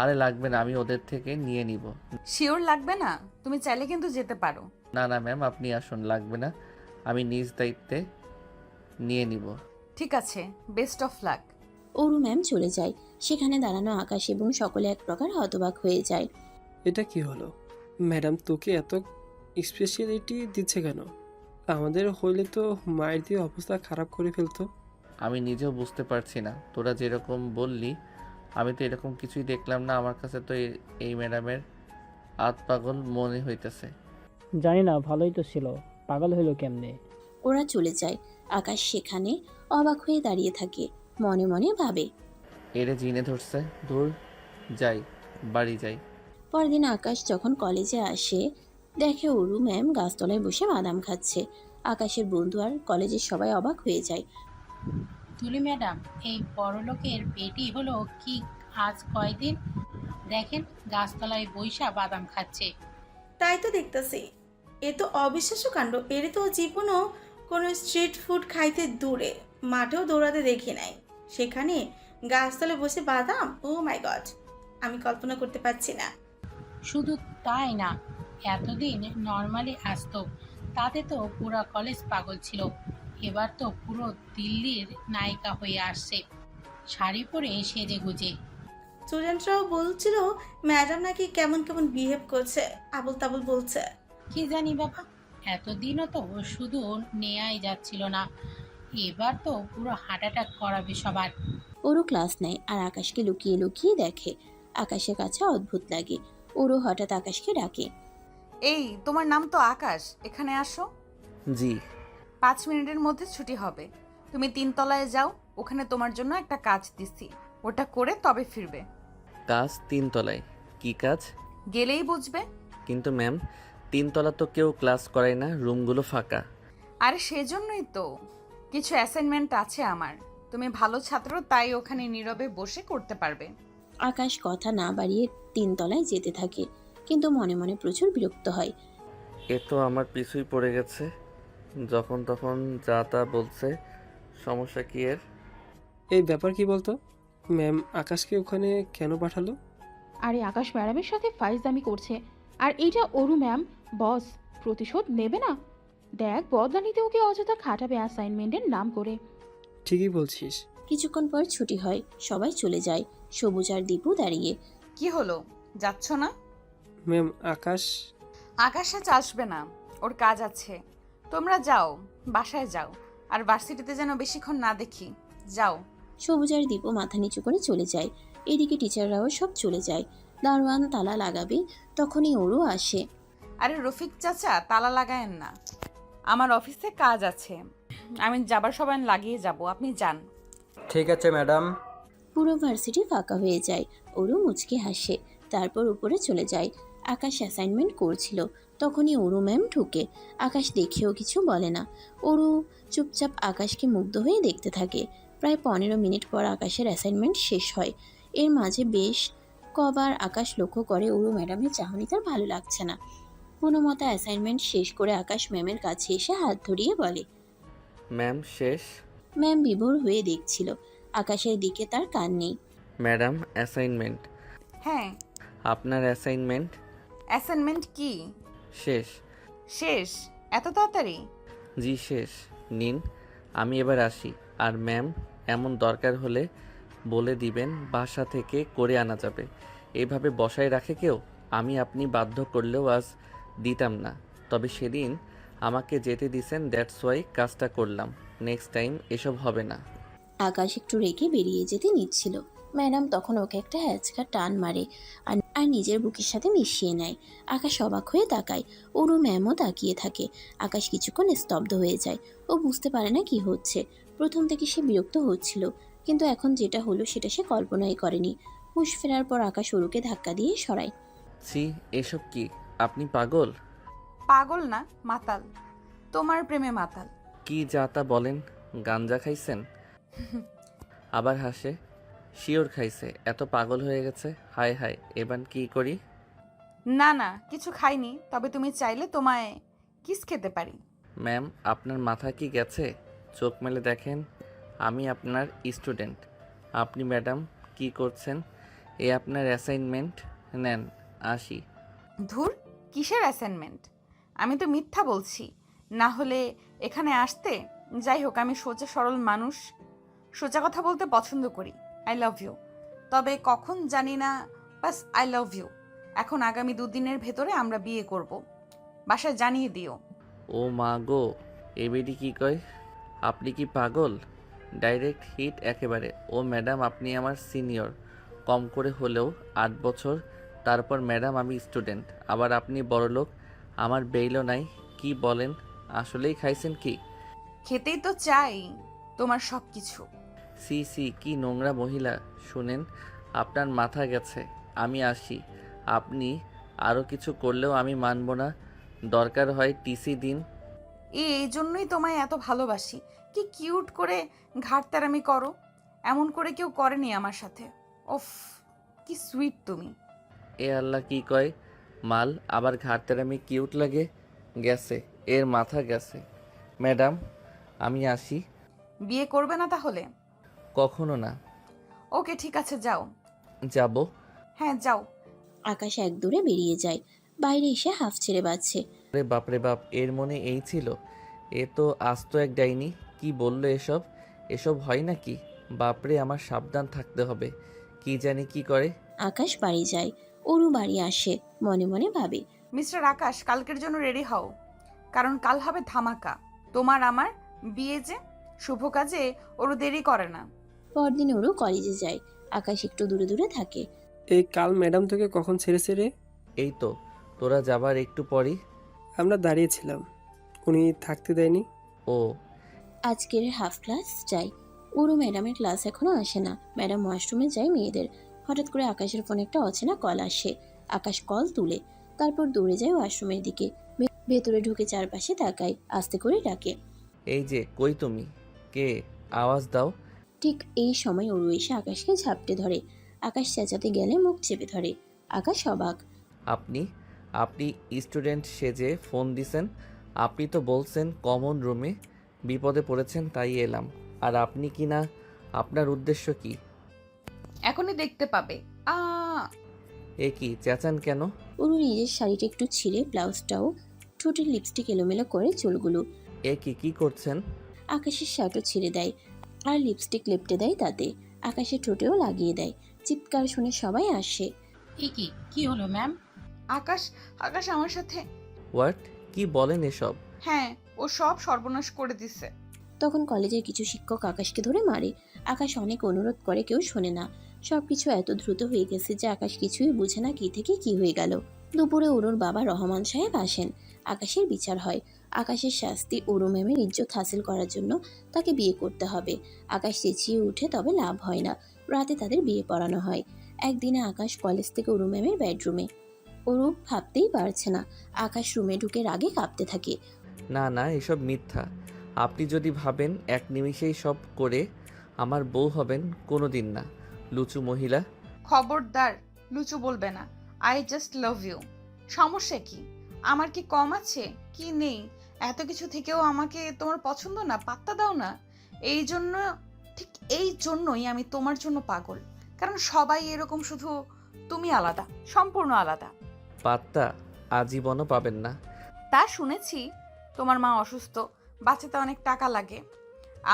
আরে লাগবে না, আমি ওদের থেকে নিয়ে নিব।
শিওর লাগবে না? তুমি চাইলে কিন্তু যেতে পারো।
না না ম্যাম, আপনি আসুন, লাগবে না, আমি নিজ দায়িত্বে নিয়ে নিব।
ঠিক আছে, best of luck.
Oru ma'am চলে যায়। সেখানে দাঁড়ানো আকাশ এবং সকলে এক প্রকার হতবাক হয়ে যায়।
এটা কি হলো? ম্যাডাম তোকে এত স্পেশালিটি দিচ্ছে কেন? আমাদের হইলে তো মায়ের দিয়ে অবস্থা খারাপ করে ফেলতো।
আমি নিজেও বুঝতে পারছি না, তোরা যেরকম বললি আমি তো এরকম কিছুই দেখলাম না। আমার কাছে তো এই ম্যাডামের আত পাগল মনে হইতেছে।
জানি না, ভালোই তো ছিল, পাগল হইলো কেমনে?
ওরা চলে যায়। আকাশ সেখানে অবাক হয়ে দাঁড়িয়ে থাকে, মনে মনে ভাবে।
এরে জিনে ধরছে, দূর যাই, বাড়ি যাই।
পরদিন আকাশ যখন কলেজে আসে, দেখে অরু ম্যাম গাছতলায় বসে বাদাম খাচ্ছে। আকাশের বন্ধু আর কলেজের সবাই অবাক হয়ে যায়।
তুলি ম্যাডাম, এই বড়লোকের বেটি হলো কি আজ কয়দিন? দেখেন গাছতলায় বৈশা বাদাম খাচ্ছে।
তাই তো দেখতেছি। এ তো অবিশ্বাস্য কাণ্ড। এর তো জীবনও কোনো স্ট্রিট ফুড খাইতে দূরে, মাঠেও দৌড়াতে দেখি নাই। সেখানে গাছতলে বসে বাদাম, ও মাই গড, আমি কল্পনা করতে পারছি না।
শুধু তাই না, এতদিন নর্মালি আসতো, তাতে তো পুরো কলেজ পাগল ছিল। এবার তো পুরো দিল্লির নায়িকা হয়ে আসছে, শাড়ি পরে সেজে গুজে।
স্টুডেন্টরাও বলছিল ম্যাডাম নাকি কেমন কেমন বিহেভ করছে, আবল তাবল বলছে।
কি জানি বাবা, এতদিনও তো শুধু নেয়াই যাচ্ছিল না, এবার তো পুরো হার্ট অ্যাটাক করাবে সবার।
ওরও ক্লাস নেয় আর আকাশকে লুকিয়ে লুকিয়ে দেখে। আকাশের কাছে অদ্ভুত লাগে। ওরও হঠাৎ আকাশকে ডাকে।
এই, তোমার নাম তো আকাশ, এখানে আসো।
জি।
5 মিনিটের মধ্যে ছুটি হবে। তুমি 3 তলায় যাও, ওখানে তোমার জন্য একটা কাজ দিছি, ওটা করে তবে ফিরবে।
কাজ 3 তলায়? কি কাজ?
গেলেই বুঝবে।
কিন্তু ম্যাম, 3 তলা তো কেউ ক্লাস করায় না, রুমগুলো ফাঁকা।
আরে সেজন্যই তো, কিছু অ্যাসাইনমেন্ট আছে আমার। তুমি ভালো ছাত্র, তাই ওখানে নীরবে বসে করতে পারবে।
আকাশ কথা না বাড়িয়ে 3 তলায় যেতে থাকে, কিন্তু মনে মনে প্রচুর বিরক্ত হয়।
এ তো আমার পিছুই পড়ে গেছে, যখন তখন যা তা বলছে। সমস্যা কি এর?
এই ব্যাপার কি বলতো? ম্যাম আকাশকে ওখানে কেন পাঠালো?
আরে আকাশ ম্যাডামের সাথে ফাইজলামি করছে, আর এইটা অরু ম্যাম বস, প্রতিশোধ নেবে না। দেখ, বদলানিতে ওকে অযথা খাটাবে অ্যাসাইনমেন্টের নাম করে।
ঠিকই বলছিস।
কিছুক্ষণ পর ছুটি হয়, সবাই চলে যায়। সবুজ আর দীপু দাঁড়িয়ে।
কি হলো, যাচ্ছ না?
ম্যাম আকাশ
আকাশ আজ আসবে না, ওর কাজ আছে। তোমরা যাও, বাসায় যাও, আর ভার্সিটিতে যেন বেশিক্ষণ না দেখি। যাও।
সবুজ আর দীপু মাথা নিচু করে চলে যায়। এদিকে টিচাররাও সব চলে যায়। দারোয়ান তালা লাগাবে, তখনই ওরও আসে।
আরে রফিক চাচা, তালা লাগায়েন না, আমার অফিসে কাজ আছে, আমি যাবার সময় লাগিয়ে যাব, আপনি যান।
ঠিক আছে ম্যাডাম।
পুরো ভার্সিটি ফাঁকা হয়ে যায়। ওরু মুচকে হাসে, তারপর উপরে চলে যায়। আকাশ অ্যাসাইনমেন্ট করছিল, তখনই ওরু ম্যাম ঢুকে। আকাশ দেখেও কিছু বলে না। ওরু চুপচাপ আকাশকে মুগ্ধ হয়ে দেখতে থাকে। প্রায় 15 মিনিট পর আকাশের অ্যাসাইনমেন্ট শেষ হয়। এর মাঝে বেশ কবার আকাশ লক্ষ্য করে ওরু ম্যাডামের চাহনি তার ভালো লাগছে না। কোনো মতো অ্যাসাইনমেন্ট শেষ করে আকাশ ম্যামের কাছে এসে হাত ধরিয়ে বলে।
ম্যাম শেষ।
ম্যাম বিভোর হয়ে দেখছিল, আকাশের দিকে তার কান নেই।
Madam assignment.
হ্যাঁ,
আপনার অ্যাসাইনমেন্ট
অ্যাসাইনমেন্ট কি
শেষ।
শেষ? এত তাড়াতাড়ি?
জি শেষ। নিন, আমি এবার আসি। আর ম্যাম, এমন দরকার হলে বলে দিবেন, বাসা থেকে করে আনা যাবে। এইভাবে বসায় রাখে কেউ? আমি আপনি বাধ্য করলেও আজ দিতাম না, তবে সেদিন আমাকে যেতে দিছেন, দ্যাটস ওয়াই কাজটা করলাম। নেক্সট টাইম এসব হবে না।
আকাশ একটু রেগে বেরিয়ে যেতে নিচ্ছিল, ম্যাডাম তখন ওকে একটা হ্যাচকা টান মারে আর নিজের বুকের সাথে মিশিয়ে নেয়। আকাশ অবাক হয়ে তাকায়, ওরও ম্যামও তাকিয়ে থাকে। আকাশ কিছুক্ষণ স্তব্ধ হয়ে যায়। ও বুঝতে পারে না কি হচ্ছে। প্রথম থেকে সে বিরক্ত হচ্ছিল, কিন্তু এখন যেটা হলো সেটা সে কল্পনাই করেনি। হুঁশ ফেরার পর আকাশ ওরুকে ধাক্কা দিয়ে সরায়।
ছি, এসব কি? আপনি পাগল?
পাগল না, মাতাল, তোমার প্রেমে মাতাল।
কি যা তা বলেন? গাঞ্জা খাইছেন? আবার হাসে। শিওর খাইছে, এত পাগল হয়ে গেছে। হায় হায়, এবার কি করি?
না না, কিছু খাইনি, তবে তুমি চাইলে তোমায় কিস খেতে পারি।
ম্যাম, আপনার মাথা কি গেছে? চোখ মেলে দেখেন, আমি আপনার স্টুডেন্ট। আপনি ম্যাডাম কি করছেন? এ আপনার অ্যাসাইনমেন্ট, নেন। আসি।
ধুর, কিসের অ্যাসাইনমেন্ট? আমি তো মিথ্যা বলছি, না হলে এখানে আসতে। যাই হোক, আমি সোজা সরল মানুষ, সোজা কথা বলতে পছন্দ করি। আই লাভ ইউ, তবে কখন জানি না, বাস আই লাভ ইউ। এখন আগামী 2 দিনের ভেতরে আমরা বিয়ে করব, বাসায় জানিয়ে দিও।
ও মা গো, এবেডি কি কয়? আপনি কি পাগল? ডাইরেক্ট হিট একেবারে। ও ম্যাডাম, আপনি আমার সিনিয়র, কম করে হলেও 8 বছর। তারপর ম্যাডাম আমি স্টুডেন্ট, আবার আপনি বড়লোক, আমার বেইলও নাই। কি বলেন? আসলেই খাইছেন কি?
খেতেই তো চাই তোমার সব কিছু।
সি সি, কি নোংরা মহিলা। শুনেন, আপনার মাথা গেছে। আমি আসি। আপনি আরও কিছু করলেও আমি মানব না। দরকার হয় টিসি দিন।
এই জন্যই তোমায় এত ভালোবাসি। কি কিউট করে ঘাড়তেরামি করো, এমন করে কেউ করেনি আমার সাথে। ওফ, কি সুইট তুমি।
এ আল্লাহ, কি কয়? মাল আবার ঘাড়তেরামি কিউট লাগে? গেছে, এর মাথা গেছে। ম্যাডাম আমি আসি।
বিয়ে করবে না তাহলে?
কখনো না।
ওকে, ঠিক আছে, যাও।
যাব।
হ্যাঁ, যাও।
আকাশ এক দৌড়ে বেরিয়ে যায়। বাইরে এসে হাফ ছেড়ে বাজছে।
রে বাপরে বাপ, এর মনে এই ছিল? এ তো আস্ত এক ডাইনি। কি বললো এসব? এসব হয় নাকি? বাপরে, আমার সাবধান থাকতে হবে। কি জানি কি করে।
আকাশ বাড়ি যায়, ওরু বাড়ি আসে, মনে মনে ভাবে।
মিস্টার আকাশ, কালকের জন্য রেডি হও, কারণ কাল হবে ধামাকা। তোমার আমার বিয়ে যে, শুভ কাজে ওরও দেরি করে না।
পরদিন ওরু কলেজে যায়। আকাশ একটু দূরে দূরে থাকে।
এই কাল ম্যাডাম তোকে কখন ছেড়েছে রে?
এই তো, তোরা যাবার একটু পরই।
আমরা দাঁড়িয়েছিলাম, উনি থাকতে দেয়নি।
ও,
আজকের হাফ ক্লাস যায়। ওরু ম্যাডামের ক্লাস এখনো আসে না। ম্যাডাম ওয়াশরুমে যায় মেয়েদের। হঠাৎ করে আকাশের ফোনে একটা অচেনা কল আসে। আকাশ কল তুলে, তারপর দৌড়ে যায় ওয়াশরুমের দিকে। ভেতরে ঢুকে চারপাশে তাকায়, আস্তে করে ডাকে।
এই যে, কই তুমি? কে? আওয়াজ দাও।
ঠিক এই সময় ওরু এসে আকাশকে ঝাপটে ধরে। আকাশ চেঁচাতে গেলে মুখ চেপে ধরে। আকাশ অবাক।
আপনি আপনি স্টুডেন্ট সেজে ফোন দিছেন? আপনি তো বলছেন কমন রুমে বিপদে পড়েছেন, তাই এলাম। আর আপনি কি না? আপনার উদ্দেশ্য কি?
এখনই দেখতে পাবে।
এ কি চেঁচান কেন?
ওরু নিজের শাড়িটা একটু ছিঁড়ে, ব্লাউজটাও, ঠোঁটের লিপস্টিক এলোমেলো করে চুলগুলো।
এ কি করছেন?
আকাশের শার্টও ছিঁড়ে দেয় আর লিপস্টিক লেপটে দেয় তাতে। আকাশের ঠোঁটেও লাগিয়ে দেয়। চিৎকার শুনে সবাই আসে।
কি হলো ম্যাম?
আকাশ, আকাশ আমার সাথে।
হোয়াট? কি বলেন এসব?
হ্যাঁ, ও সব সর্বনাশ করে দিছে।
তখন কলেজের কিছু শিক্ষক আকাশকে ধরে মারে। আকাশ অনেক অনুরোধ করে, কেউ শোনে না। সবকিছু এত দ্রুত হয়ে গেছে যে আকাশ কিছুই বুঝে না কি থেকে কি হয়ে গেল। দুপুরে অরুর বাবা রহমান সাহেব আসেন। আকাশের বিচার হয়। আকাশের শাস্তি, অরু ম্যামের ইজ্জত হাসিল করার জন্য তাকে বিয়ে করতে হবে। আকাশ চেঁচিয়ে উঠে, তবে লাভ হয় না। রাতে তাদের বিয়ে পড়ানো হয়। একদিনে আকাশ কলেজ থেকে অরু ম্যামের বেডরুমে। অরু ভাবতেই পারছে না। আকাশ রুমে ঢুকে রাগে কাঁপতে থাকে।
না না, এসব মিথ্যা। আপনি যদি ভাবেন এক নিমিষেই সব করে আমার বউ হবেন, কোনো দিন না, লুচু মহিলা।
খবরদার লুচু বলবে না। I just love you. সমস্যা কি? আমার কি কম আছে? কি নেই? এত কিছু থেকেও আমাকে তোমার পছন্দ না? পাত্তা দাও না। এই জন্য, ঠিক এই জন্যই আমি তোমার জন্য পাগল। কারণ সবাই এরকম, শুধু তুমি আলাদা, সম্পূর্ণ আলাদা।
পাত্তা আজীবনও পাবেন না।
তা শুনেছি। তোমার মা অসুস্থ, বাঁচাতে অনেক টাকা লাগে।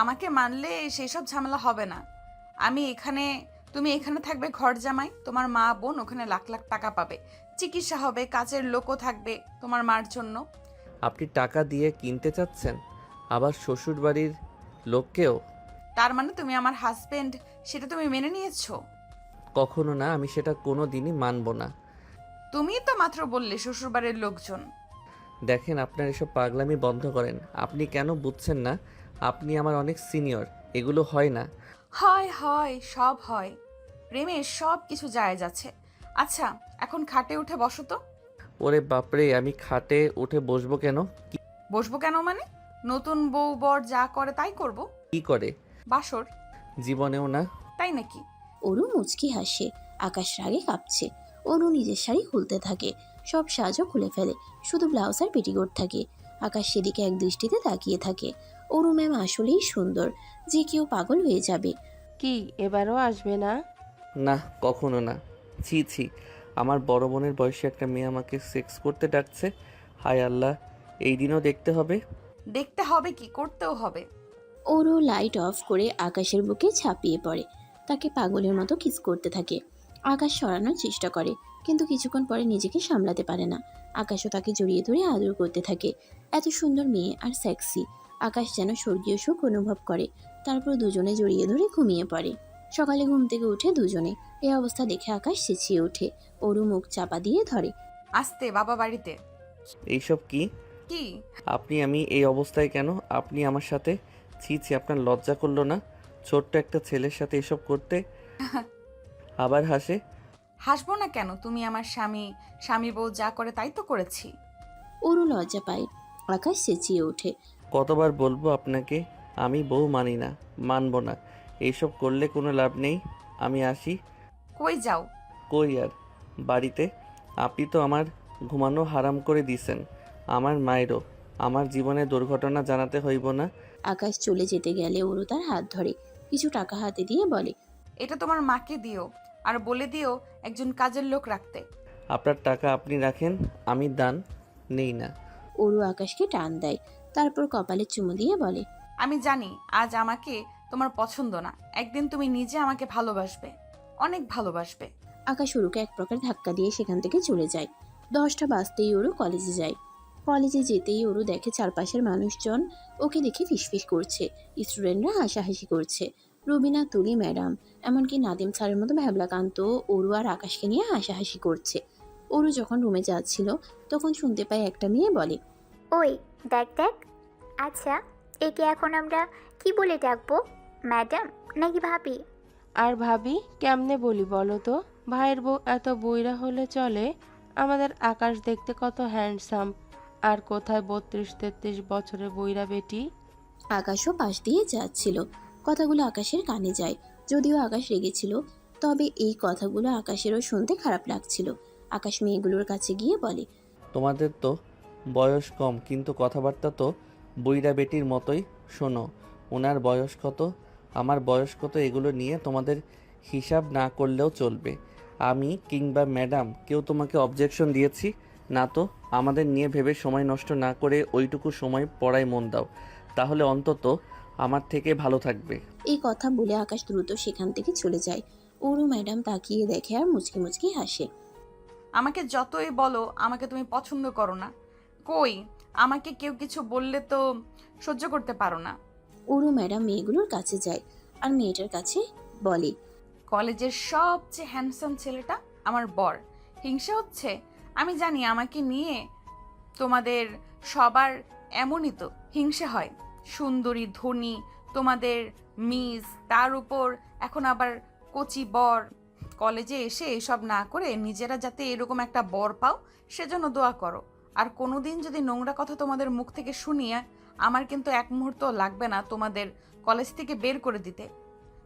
আমাকে মানলে সেসব ঝামেলা হবে না। তুমি এখানে থাকবে ঘর জামাই, তোমার মা বোন ওখানে লাখ লাখ টাকা পাবে, চিকিৎসা হবে, কাজের লোকও থাকবে তোমার মার জন্য।
আপনি টাকা দিয়ে কিনতে চাচ্ছেন, আবার শ্বশুর বাড়ির লোককেও?
তার মানে তুমি আমার হাজবেন্ড, সেটা তুমি মেনে নিয়েছো?
কখনো না, আমি সেটা কোনো দিনই মানব না।
তুমিই তো মাত্র বললে শ্বশুরবাড়ির লোকজন।
দেখেন, আপনার এসব পাগলামি বন্ধ করেন। আপনি কেন বুঝছেন না? আপনি আমার অনেক সিনিয়র, এগুলো হয় না।
হয় হয়, সব হয়। প্রেমে সব কিছু যায় যাচ্ছে। আচ্ছা, এখন খাটে উঠে বসো তো।
ওরে বাপরে, আমি খাটে উঠে বসবো কেন?
বসবো কেন মানে? নতুন বউ বর যা করে তাই করব।
কি করে?
বাসর।
জীবনেও না।
তাই নাকি?
অরু মুচকি হাসে। আকাশ রাগে কাঁপছে। অরু নিজের শাড়ি খুলতে থাকে। সব সাজও খুলে ফেলে, শুধু ব্লাউজ আর পেটিকোট থাকে। আকাশ সেদিকে এক দৃষ্টিতে তাকিয়ে থাকে। অরু ম্যাম আসলেই সুন্দর, যে কেউ পাগল হয়ে যাবে।
কি এবারও আসবে না?
না, কখনো না। ছি ছি, আমার বড় বোনের বয়সী একটা মেয়ে আমাকে সেক্স করতে ডাকছে। হায় আল্লাহ, এই দিনও দেখতে হবে?
দেখতে হবে কি, করতেও হবে।
অরু লাইট অফ করে আকাশের বুকে ঝাঁপিয়ে পড়ে। তাকে পাগলের মতো কিস করতে থাকে। আকাশ সরানোর চেষ্টা করে, কিন্তু কিছুক্ষণ পরে নিজেকে সামলাতে পারে না। আকাশও তাকে জড়িয়ে ধরে আদর করতে থাকে। এত সুন্দর মেয়ে আর সেক্সি। আকাশ যেন স্বর্গীয় সুখ অনুভব করে। তারপর দুজনে জড়িয়ে ধরে ঘুমিয়ে পড়ে। সকালে ঘুম থেকে উঠে দুজনে। এই অবস্থা দেখে আকাশ চেঁচিয়ে ওঠে। অরু মুখ চাপা দিয়ে ধরে।
আসতে বাবা বাড়িতে।
এইসব কি?
কি?
আমি এই অবস্থায় কেন? আপনি আমার সাথে? ছি ছি, আপনার লজ্জা করলো না ছোট্ট একটা ছেলের সাথে এসব করতে? আবার হাসে।
হাসবো না কেন? তুমি আমার স্বামী, স্বামী বউ যা করে তাই তো করেছি।
অরু লজ্জা পায়। আকাশ চেঁচিয়ে ওঠে।
কতবার বলবো আপনাকে, আমি বউ মানি না, মানবো না। এইসব করলে কোনো লাভ নেই। আমি আসি।
কই যাও?
কই আর, বাড়িতে। আপনি তো আমার ঘুমানো হারাম করে দিছেন। আমার মায়েরও আমার জীবনে দুর্ঘটনা জানাতে হইব না।
আকাশ চলে যেতে গেলে অরু তার হাত ধরে। কিছু টাকা হাতে দিয়ে বলে,
এটা তোমার মাকে দিও, আর বলে দিও একজন কাজের লোক রাখতে।
আপনার টাকা আপনি রাখেন, আমি দান নেই না।
অরু আকাশকে টান দেয়। তারপর কপালে চুমু দিয়ে বলে,
আমি জানি আজ আমাকে তোমার পছন্দ না, একদিন তুমি নিজে আমাকে ভালোবাসবে, অনেক ভালোবাসবে।
আকাশ অরুকে এক প্রকার ধাক্কা দিয়ে সেখান থেকে চলে যায়। 10টা বাজতেই অরু কলেজে যায়। কলেজে যেতেই অরু দেখে চারপাশের মানুষজন ওকে দেখে ফিসফিস করছে। স্টুডেন্টরা হাসাহাসি করছে। রুবিনা, তুলি ম্যাডাম, এমনকি নাদিম স্যারের মতো ভ্যাবলাকান্ত অরু আর আকাশকে নিয়ে হাসাহাসি করছে। অরু যখন রুমে যাচ্ছিল তখন শুনতে পায় একটা মেয়ে বলে,
ওই দেখ দেখ। আচ্ছা, একে এখন আমরা কি বলে ডাকবো? ম্যাডাম নাকি ভাবি?
আর ভাবি কেমনে বলি বলো তো? ভাইয়ের বউ এত বইরা হলে চলে? আমাদের আকাশ দেখতে কত হ্যান্ডসাম, আর কোথায় 32-33 বছরের বইরা বেটি।
আকাশও পাশ দিয়ে যাচ্ছিল। কথাগুলো আকাশের কানে যায়। যদিও আকাশ রেগেছিল, তবে এই কথাগুলো আকাশেরও শুনতে খারাপ লাগছিল। আকাশ মেয়েগুলোর কাছে গিয়ে বলে,
তোমাদের তো বয়স কম, কিন্তু কথাবার্তা তো বুইড়া বেটির মতোই। শোনো, ওনার বয়স কত, আমার বয়স কত, এগুলো নিয়ে তোমাদের হিসাব না করলেও চলবে। আমি কিংবা ম্যাডাম কেউ তোমাকে অবজেকশন দিয়েছি না তো? আমাদের নিয়ে ভেবে সময় নষ্ট না করে ওইটুকু সময় পড়ায় মন দাও, তাহলে অন্তত আমার থেকে ভালো থাকবে।
এই কথা বলে আকাশ দ্রুত সেখান থেকে চলে যায়। অরু ম্যাডাম তাকিয়ে দেখে আর মুচকি মুচকি হাসে।
আমাকে যতই বলো আমাকে তুমি পছন্দ করো না, কই আমাকে কেউ কিছু বললে তো সহ্য করতে পারো না।
অরু ম্যাডাম মেয়েগুলোর কাছে যায় আর মেয়েটার কাছে বলে,
কলেজের সবচেয়ে হ্যান্ডসাম ছেলেটা আমার বর, হিংসা হচ্ছে? আমি জানি আমাকে নিয়ে তোমাদের সবার এমনই তো হিংসে হয়। সুন্দরী, ধনী, তোমাদের মিস, তার উপর এখন আবার কচি বর। কলেজে এসে এসব না করে নিজেরা যাতে এরকম একটা বর পাও সেজন্য দোয়া করো। আর কোনোদিন যদি নোংরা কথা তোমাদের মুখ থেকে শুনিয়ে, আমার কিন্তু এক মুহূর্ত লাগবে না তোমাদের কলেজ থেকে বের করে দিতে।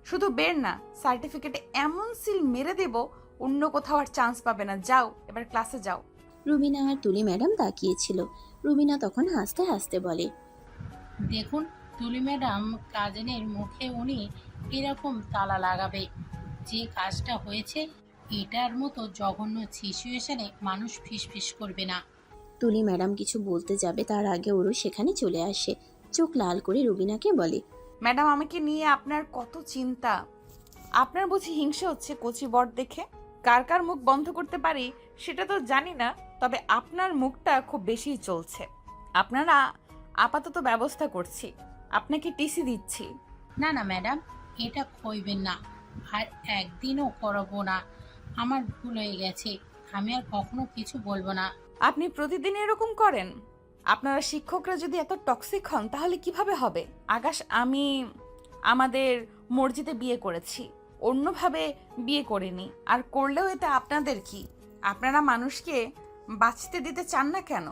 শুধু বের না, সার্টিফিকেটে এমন সিল মেরে দেব অন্য কোথাও আর চান্স পাবে না। যাও, এবার ক্লাসে যাও।
রুবিনা আর তুলি ম্যাডাম তাকিয়েছিল। রুবিনা তখন হাসতে হাসতে বলে,
দেখুন তুলি ম্যাডাম, কাজিনের মুখে উনি এরকম তালা লাগাবে। যে কাজটা হয়েছে এটার মতো জঘন্য সিচুয়েশনে মানুষ ফিসফিস করবে না।
তুলি ম্যাডাম কিছু বলতে যাবে তার আগে ওরও সেখানে চলে আসে। চোখ লাল করে রুবিনাকে বলে,
ম্যাডাম, আমাকে নিয়ে আপনার কত চিন্তা। আপনার বুঝি হিংসে হচ্ছে কচি বর দেখে? কার কার মুখ বন্ধ করতে পারি সেটা তো জানি না, তবে আপনার মুখটা খুব বেশি চলছে। আপনারা আপাতত ব্যবস্থা করছি, আপনাকে টিসি দিচ্ছি।
না না ম্যাডাম, এটা কইবেন না, আর একদিনও করবো না। আমার ভুল হয়ে গেছে, আমি আর কখনো কিছু বলবো না।
আপনি প্রতিদিন এরকম করেন? আপনারা শিক্ষকরা যদি এত টক্সিক হন তাহলে কিভাবে হবে? আকাশ, আমি আমাদের মর্জিতে বিয়ে করেছি, অন্যভাবে বিয়ে করিনি। আর করলেও এতে আপনাদের কি? আপনারা মানুষকে বাঁচতে দিতে চান না কেন?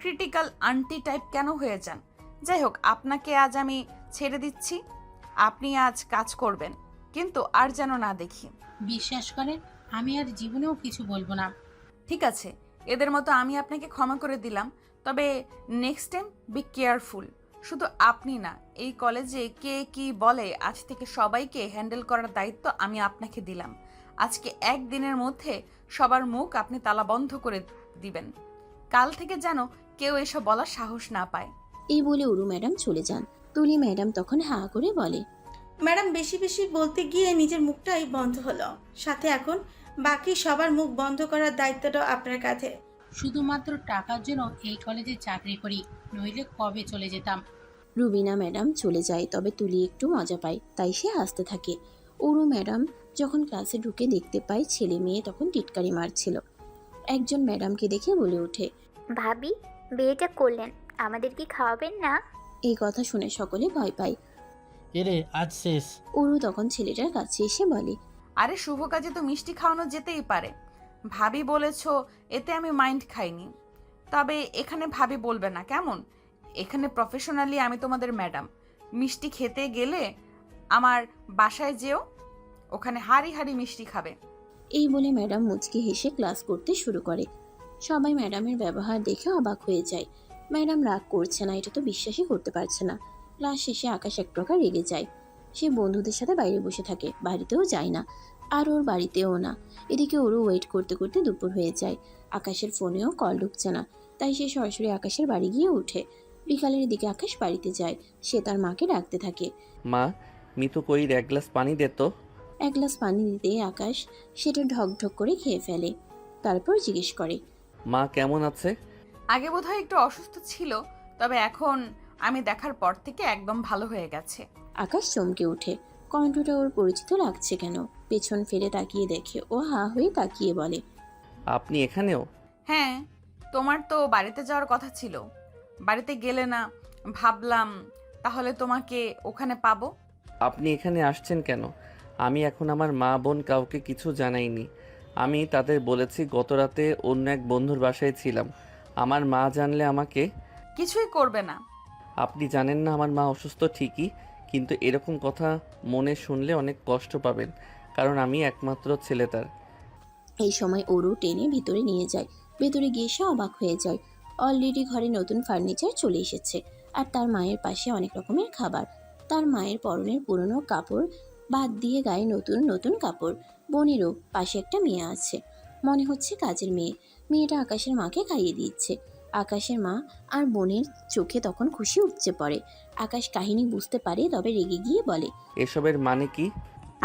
ক্রিটিক্যাল আন্টি টাইপ কেন হয়ে যান? যাই হোক, আপনাকে আজ আমি ছেড়ে দিচ্ছি। আপনি আজ কাজ করবেন, কিন্তু আর যেন না দেখি।
বিশ্বাস করেন, আমি আর জীবনেও কিছু বলবো না।
ঠিক আছে, এদের মতো আমি আপনাকে ক্ষমা করে দিলাম, তবে নেক্সট টাইম বি কেয়ারফুল। শুধু আপনি না, এই কলেজে কে কি বলে আজ থেকে সবাইকে হ্যান্ডেল করার দায়িত্ব আমি আপনাকে দিলাম। আজকে একদিনের মধ্যে সবার মুখ আপনি তালা বন্ধ করে দিবেন। কাল থেকে যেন কেউ এসব বলার সাহস না পায়।
এই বলে অরু ম্যাডাম চলে যান। তুলি ম্যাডাম তখন হাঁ করে বলে,
ম্যাডাম বেশি বেশি বলতে গিয়ে নিজের মুখটাই বন্ধ হলো, সাথে এখন বাকি সবার মুখ বন্ধ করার দায়িত্বটাও আপনার কাঁধে।
শুধুমাত্র টাকার জন্য এই কলেজে চাকরি করি, নইলে কবে চলে যেতাম।
রুবিনা ম্যাডাম চলে যায়, তবে তুলি একটু মজা পায়, তাই সে হাসতে থাকে। অরু ম্যাডাম যখন ক্লাসে ঢুকে দেখতে পায় ছেলে মেয়ে তখন টিটকারি মারছিল। একজন ম্যাডামকে দেখে বলে ওঠে,
ভাবি, বিয়েটা করলেন, আমাদের কি খাওয়াবেন না?
এই কথা শুনে সকলে ভয় পায়।
এরে আজ শেষ।
অরু তখন ছেলেটার কাছে এসে বলে,
আরে শুভ কাজে তো মিষ্টি খাওয়ানো যেতেই পারে। ভাবি বলেছ, এতে আমি মাইন্ড খাইনি। তবে এখানে ভাবি বলবে না কেমন? এখানে প্রফেশনালি আমি তোমাদের ম্যাডাম। মিষ্টি খেতে গেলে আমার বাসায় যেও, ওখানে হাড়ি হাড়ি মিষ্টি খাবে।
এই বলে ম্যাডাম মুচকি হেসে ক্লাস করতে শুরু করে। সবাই ম্যাডামের ব্যবহার দেখে অবাক হয়ে যায়। ম্যাডাম রাগ করছে না, এটা তো বিশ্বাসই করতে পারছে না। ক্লাস শেষে আকাশ এক প্রকার রেগে যায়। সে বন্ধুদের সাথে বাইরে বসে থাকে, বাড়িতেও যায় না, আর ওর বাড়িতেও না। এদিকে ওরও ওয়েট করতে করতে দুপুর হয়ে যায়। আকাশের ফোনেও কল ঢুকছে না, তাই সে সরাসরি আকাশের বাড়ি গিয়ে ওঠে। বিকালের দিকে আকাশ বাড়িতে যায়। সে তার মাকে ডাকতে থাকে,
মা, মিতু কইর, এক গ্লাস পানি দে তো।
এক গ্লাস পানি দিতেই আকাশ সেটা ঢক ঢক করে খেয়ে ফেলে। তারপর জিজ্ঞেস করে,
মা কেমন আছে?
আগে বোধহয় একটু অসুস্থ ছিল, তবে এখন আমি দেখার পর থেকে একদম ভালো হয়ে গেছে।
আকাশ চমকে ওঠে। কণ্ঠটা ওর পরিচিত লাগছে কেন। পেছন ফিরে তাকিয়ে দেখে ও হা হয়ে তাকিয়ে বলে,
আপনি এখানেও?
হ্যাঁ, তোমার তো বাড়িতে যাওয়ার কথা ছিল, বাড়িতে গেলে না। ভাবলাম তাহলে তোমাকে ওখানে পাবো।
আপনি এখানে আসছেন কেন? আমি এখন আমার মা বোন কাউকে কিছু জানাইনি। আমি তাদের বলেছি গত রাতে অন্য এক বন্ধুর বাসায় ছিলাম। আমার মা জানলে আমাকে
কিছুই করবে না।
আপনি জানেন না আমার মা অসুস্থ ঠিকই, কিন্তু এরকম কথা মনে শুনলে অনেক কষ্ট পাবেন, কারণ আমি একমাত্র ছেলে তার।
এই সময় ওরও টেনে ভিতরে নিয়ে যায়। ভেতরে গিয়ে সে অবাক হয়ে যায়। অলরেডি ঘরে নতুন ফার্নিচার চলে এসেছে, আর তার মায়ের পাশে অনেক রকমের খাবার। তার মায়ের পরনের পুরনো কাপড় বাদ দিয়ে গায়ে নতুন নতুন কাপড়। বোনেরও পাশে একটা মেয়ে আছে, মনে হচ্ছে কাজের মেয়ে। মেয়েটা আকাশের মাকে খাইয়ে দিচ্ছে। আকাশের মা আর বোনের চোখে তখন খুশি উপচে পড়ে। আকাশ কাহিনী বুঝতে পারে, তবে রেগে গিয়ে বলে,
এসবের মানে কি?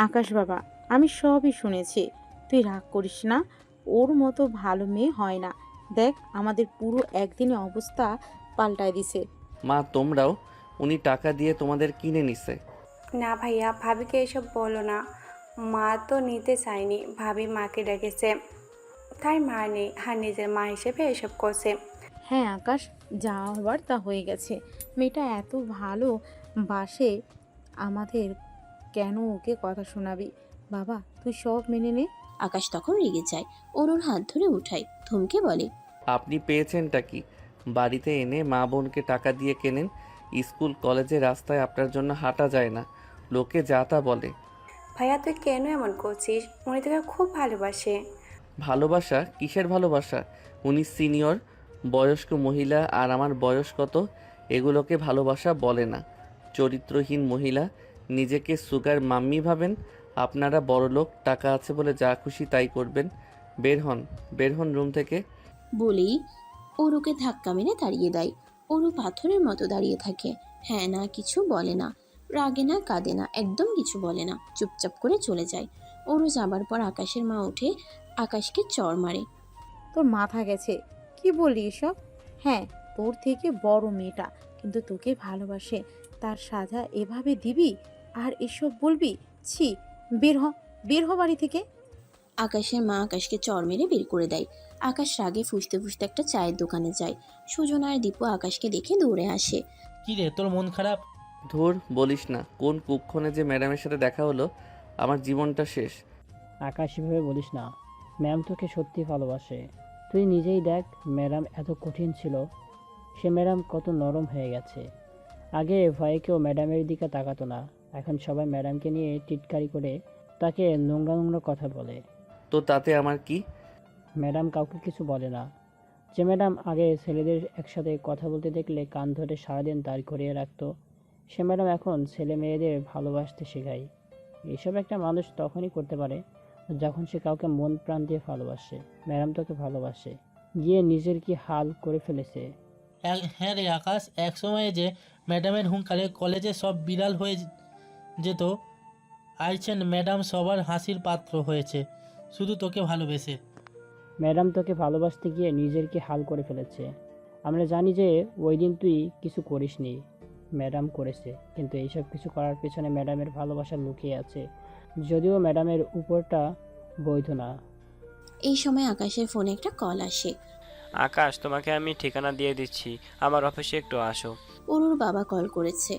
আকাশ বাবা, আমি সবই শুনেছি, তুই রাগ করিস না। ওর মতো ভালো মেয়ে হয় না। দেখ, আমাদের পুরো একদিনে অবস্থা পাল্টায় দিছে।
মা তোমরাও? উনি টাকা দিয়ে তোমাদের কিনে নিছে?
না ভাইয়া, ভাবিকে এসব বলো না। মা তো নিতে চায়নি, ভাবি মাকে ডেকেছে। তার মা নেই আর নিজের মা হিসেবে এসব করছে।
হ্যাঁ আকাশ, যা হবার তা হয়ে গেছে। মেয়েটা এত ভালো বাসে আমাদের, কেন ওকে কথা শোনাবি? বাবা তুই সব মেনে নে।
আকাশ তখন রেগে যায়, ওর হাত ধরে উঠায়, ধমকে বলে,
আপনি পেয়েছেনটা কি? বাড়িতে এনে মা বোনকে টাকা দিয়ে কেনেন, স্কুল কলেজে রাস্তায় আপনার জন্য হাঁটা যায় না, লোকে যা তা বলে।
ভাইয়া তুই কেন এমন করছিস? উনি তোকে খুব ভালোবাসে।
ভালোবাসা? কিসের ভালোবাসা? উনি সিনিয়র বয়স্ক মহিলা আর আমার বয়স কত, এগুলোকে ভালোবাসা বলে না। চরিত্রহীন মহিলা, নিজেকে সুগার মাম্মি ভাবেন। আপনারা বড়লোক, টাকা আছে বলে যা খুশি তাই করবেন। বের হন, বের হন রুম থেকে।
বলেই ওরুকে ধাক্কা মেরে তাড়িয়ে দেয়। ওরু পাথরের মতো দাঁড়িয়ে থাকে, হ্যাঁ না কিছু বলে না, রাগে না কাঁদে না, একদম কিছু বলে না, চুপচাপ করে চলে যায়। ওরু যাবার পর আকাশের মা উঠে আকাশকে চড় মারে।
তোর মাথা গেছে, কি বলি এসব? হ্যাঁ তোর থেকে বড় মেয়েটা, কিন্তু তোকে ভালোবাসে, তার সাজা এভাবে দিবি আর এসব বলবি? ছি, বের হ, বের হ বাড়ি থেকে।
আকাশের মা আকাশকে চড় মেরে বের করে দেয়। আকাশ রাগে ফুঁসতে ফুঁসতে একটা চায়ের দোকানে যায়। সুজন আর দীপু আকাশকে দেখে দৌড়ে আসে।
কি রে, তোর মন খারাপ?
ধুর, বলিস না, কোন কুক্ষণে যে ম্যাডামের সাথে দেখা হলো, আমার জীবনটা শেষ।
আকাশ এভাবে বলিস না, ম্যাম তোকে সত্যি ভালোবাসে। তুই নিজেই দেখ, ম্যাডাম এত কঠিন ছিল, সে ম্যাডাম কত নরম হয়ে গেছে। আগে ভয়ে কেউ ম্যাডামের দিকে তাকাতো না, এখন সবাই ম্যাডামকে নিয়ে টিটকারি করে, তাকে নোংরা নোংরা কথা বলে।
তো তাতে আমার কি?
ম্যাডাম কাউকে কিছু বলে না। যে ম্যাডাম আগে ছেলেদের একসাথে কথা বলতে দেখলে কান ধরে সারাদিন দাঁড় করিয়ে রাখতো, সে ম্যাডাম এখন ছেলে মেয়েদের ভালোবাসতে শেখায়। এইসব একটা মানুষ তখনই করতে পারে যখন সে কাউকে মন প্রাণ দিয়ে ভালোবাসে। ম্যাডাম তোকে ভালোবাসে, গিয়ে নিজের কি হাল করে ফেলেছে।
হ্যাঁ রে আকাশ, এক সময়ে যে ম্যাডামের হুঙ্কারে কলেজে সব বিড়াল হয়ে যেত, আইছেন ম্যাডাম সবার হাসির পাত্র হয়েছে শুধু তোকে ভালোবেসে।
ম্যাডাম তোকে ভালোবাসতে গিয়ে নিজের কি হাল করে ফেলেছে। আমরা জানি যে ওই দিন তুই কিছু করিসনি, ম্যাডাম করেছে, কিন্তু এইসব কিছু করার পেছনে ম্যাডামের ভালোবাসা লুকিয়ে আছে, যদিও ম্যাডামের উপরটা বৈধ না।
এই সময় আকাশের ফোনে একটা কল আসে।
আকাশ, তোমাকে আমি ঠিকানা দিয়ে দিচ্ছি, আমার অফিসে একটু আসো।
ওর বাবা কল করেছে।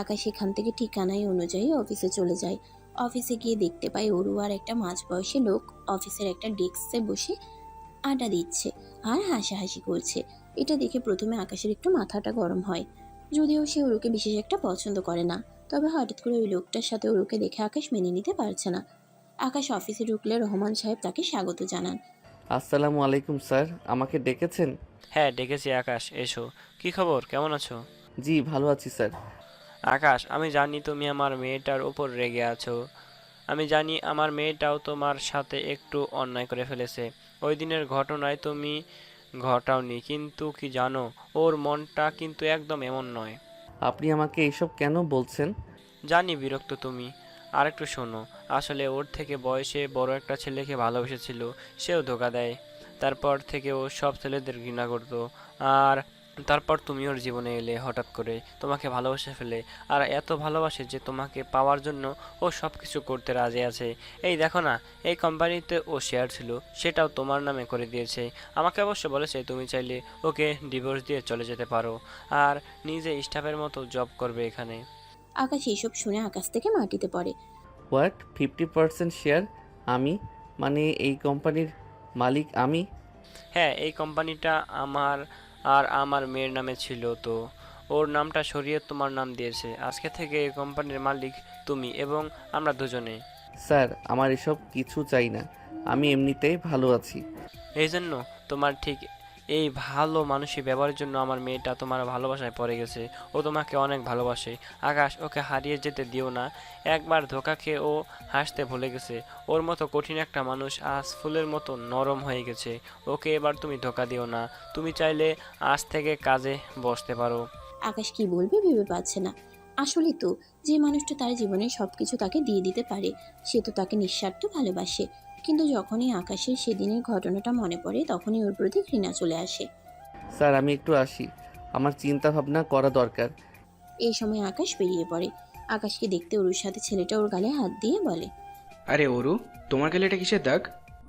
আকাশ এখান থেকে ঠিকানায় অনুযায়ী অফিসে চলে যায়। অফিসে গিয়ে দেখতে পায় ওরু আর একটা মাঝবয়সী লোক অফিসের একটা ডেস্কে বসে আড্ডা দিচ্ছে আর হাসাহাসি করছে। এটা দেখে প্রথমে আকাশের একটু মাথাটা গরম হয়, যদিও সে ওরুকে বিশেষ একটা পছন্দ করে না। তবে হঠাৎ করে ওই লোকটার সাথে ওরুকে দেখে আকাশ মেনে নিতে পারছে না। আকাশ অফিসে ঢুকলে রহমান সাহেব তাকে স্বাগত জানান।
আসসালামু আলাইকুম স্যার, আমাকে ডেকেছেন?
হ্যাঁ ডেকেছি আকাশ, এসো। কি খবর, কেমন আছো?
জি ভালো আছি স্যার।
আকাশ, আমি জানি তুমি আমার মেয়েটার উপর রেগে আছো। আমি জানি আমার মেয়েটাও তোমার সাথে একটু অন্যায় করে ফেলেছে। ওই দিনের ঘটনায় তুমি ঘটাওনি, কিন্তু কি জানো, ওর মনটা কিন্তু একদম এমন নয়।
আপনি আমাকে এইসব কেন বলছেন?
জানি বিরক্ত তুমি, আর একটু শোনো। আসলে ওর থেকে বয়সে বড় একটা ছেলেকে ভালোবেসেছিল, সেও ধোকা দেয়। তারপর থেকে ও সব ছেলেদের ঘৃণা করতো। আর তারপর তুমি ওর জীবনে এলে হঠাৎ করে, তোমাকে ভালোবেসে ফেলে, আর এত ভালোবাসে যে তোমাকে পাওয়ার জন্য ও সব কিছু করতে রাজি আছে। এই দেখো না, এই কোম্পানিতে ও শেয়ার ছিল, সেটাও তোমার নামে করে দিয়েছে। আমাকে অবশ্য বলেছে তুমি চাইলে ওকে ডিভোর্স দিয়ে চলে যেতে পারো, আর নিজে স্টাফের মতো জব করবে এখানে।
আকাশ এসব শুনে আকাশ থেকে মাটিতে পড়ে।
হোয়াট, 50% শেয়ার আমি? মানে এই কোম্পানির মালিক আমি?
হ্যাঁ, এই কোম্পানিটা আমার আর আমার মেয়ের নামে ছিল, তো ওর নামটা সরিয়ে তোমার নাম দিয়েছে। আজকে থেকে এই কোম্পানির মালিক তুমি এবং আমরা দুজনে।
স্যার আমার এসব কিছু চাই না, আমি এমনিতেই ভালো আছি।
এই জন্য তোমার ঠিক এই ভালো মানুষই ব্যবহারের জন্য আমার মেয়েটা তোমার ভালোবাসায় পড়ে গেছে। ও তোমাকে অনেক ভালোবাসে আকাশ, ওকে হারিয়ে যেতে দিও না। একবার ধোঁকা খেয়ে ও হাসতে ভুলে গেছে। ওর মতো কঠিন একটা মানুষ আজ ফুলের মতো নরম হয়ে গেছে। ওকে এবার তুমি ধোঁকা দিও না। তুমি চাইলে আজ থেকে কাজে বসতে পারো।
আকাশ কি বলবে ভেবে পাচ্ছে না। আসলে তো যে মানুষটা তার জীবনে সবকিছু তাকে দিয়ে দিতে পারে, সে তো তাকে নিঃস্বার্থ ভালোবাসে। কিন্তু যখনই আকাশের সেদিনের ঘটনাটা মনে পড়ে, তখনই ওর প্রতি ঘৃণা চলে আসে।
স্যার আমি একটু আসি, আমার চিন্তা ভাবনা করা দরকার।
এই সময় আকাশ বেরিয়ে পড়ে। আকাশকে দেখতে ওর সাথে ছেলেটা ওর গালে হাত দিয়ে বলে,
আরে ওরু, তোমার গালে এটা কিসের দাগ?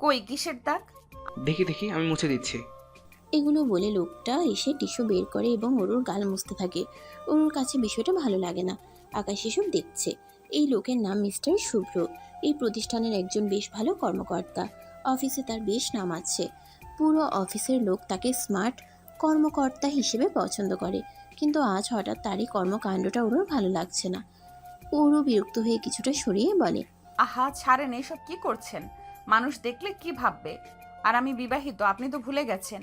কই কিসের দাগ?
দেখি দেখি আমি মুছে দিচ্ছি।
এগুলো বলে লোকটা এসে টিস্যু বের করে এবং অরুর গাল মুছতে থাকে। অরুর কাছে বিষয়টা ভালো লাগে না। আকাশ এসব দেখছে। এই লোকের নাম মিস্টার শুভ্র। এই প্রতিষ্ঠানের একজন বেশ ভালো কর্মকর্তা। অফিসে তার বেশ নাম আছে। পুরো অফিসের লোক তাকে স্মার্ট কর্মকর্তা হিসেবে পছন্দ করে। কিন্তু আজ হঠাৎ তারই কর্মকাণ্ডটা ওরও ভালো লাগছে না। ওরও বিরক্ত হয়ে কিছুটা সরিয়ে বলে,
আহা ছাড়েন, এসব কি করছেন? মানুষ দেখলে কি ভাববে? আর আমি বিবাহিত, আপনি তো ভুলে গেছেন।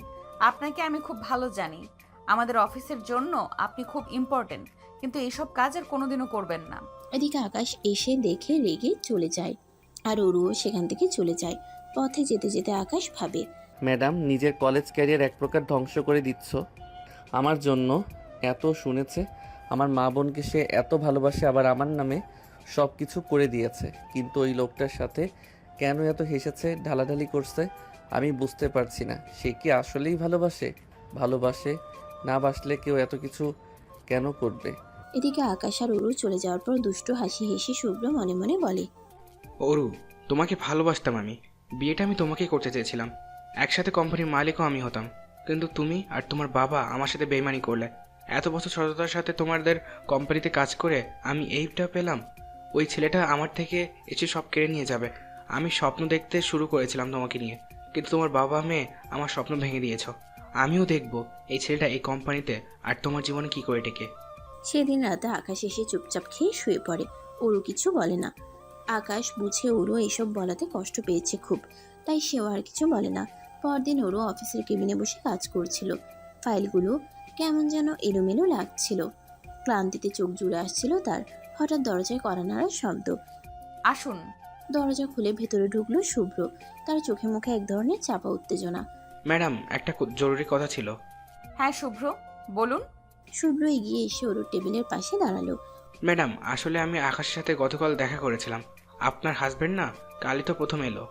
আপনাকে আমি খুব ভালো জানি। আমাদের অফিসের জন্য আপনি খুব ইম্পর্টেন্ট, কিন্তু এইসব কাজ আর কোনোদিনও করবেন না।
এদিকে আকাশ এসে দেখে রেগে চলে যায় আর অরুও সেখান থেকে চলে যায়। পথে যেতে যেতে আকাশ ভাবে,
ম্যাডাম, নিজের কলেজ ক্যারিয়ার এক প্রকার ধ্বংস করে দিচ্ছ। আমার জন্য এত শুনেছে, আমার মা বোনকে সে এত ভালোবাসে, আবার আমার নামে সব কিছু করে দিয়েছে। কিন্তু ওই লোকটার সাথে কেন এত হেসেছে, ঢালাঢালি করছে, আমি বুঝতে পারছি না। সে কি আসলেই ভালোবাসে না বাসলে কেউ এত কিছু কেন করবে?
এদিকে আকাশ আর অরু চলে যাওয়ার পর দুষ্টু হাসি হেসে শুভ্র মনে মনে বলে,
অরু, তোমাকে ভালোবাসতাম আমি। বিয়েটা আমি তোমাকেই করতে চেয়েছিলাম। একসাথে কোম্পানির মালিকও আমি হতাম। কিন্তু তুমি আর তোমার বাবা আমার সাথে বেইমানি করলে। এত বছর সততার সাথে তোমাদের কোম্পানিতে কাজ করে আমি এইটা পেলাম। ওই ছেলেটা আমার থেকে এসে সব কেড়ে নিয়ে যাবে। আমি স্বপ্ন দেখতে শুরু করেছিলাম তোমাকে নিয়ে, কিন্তু তোমার বাবা মেয়ে আমার স্বপ্ন ভেঙে দিয়েছ। আমিও দেখব এই ছেলেটা এই কোম্পানিতে আর তোমার জীবনে কি করে টেকে।
সেদিন রাতে আকাশ এসে চুপচাপ খেয়ে শুয়ে পড়ে। অরু কিছু বলে না। আকাশ বুঝে অরু এসব বলাতে কষ্ট পেয়েছে খুব, তাই সেও আর কিছু বলে না। পরদিন অরু অফিসের কেবিনে বসে কাজ করছিল। ফাইলগুলো কেমন যেন এলোমেলো লাগছিল। ক্লান্তিতে চোখ জুড়ে আসছিল তার। হঠাৎ দরজায় কড়া নাড়ার শব্দ।
আসুন।
দরজা খুলে ভেতরে ঢুকলো শুভ্র। তার চোখে মুখে এক ধরনের চাপা উত্তেজনা।
ম্যাডাম, একটা জরুরি কথা ছিল।
হ্যাঁ শুভ্র, বলুন।
শুভ্র এগিয়ে এসে অরুর টেবিলের পাশে দাঁড়ালো।
ম্যাডাম, আসলে আমি আকাশের সাথে গতকাল দেখা করেছিলাম। আপনার হাজবেন্ড না কালই তো প্রথম এলো।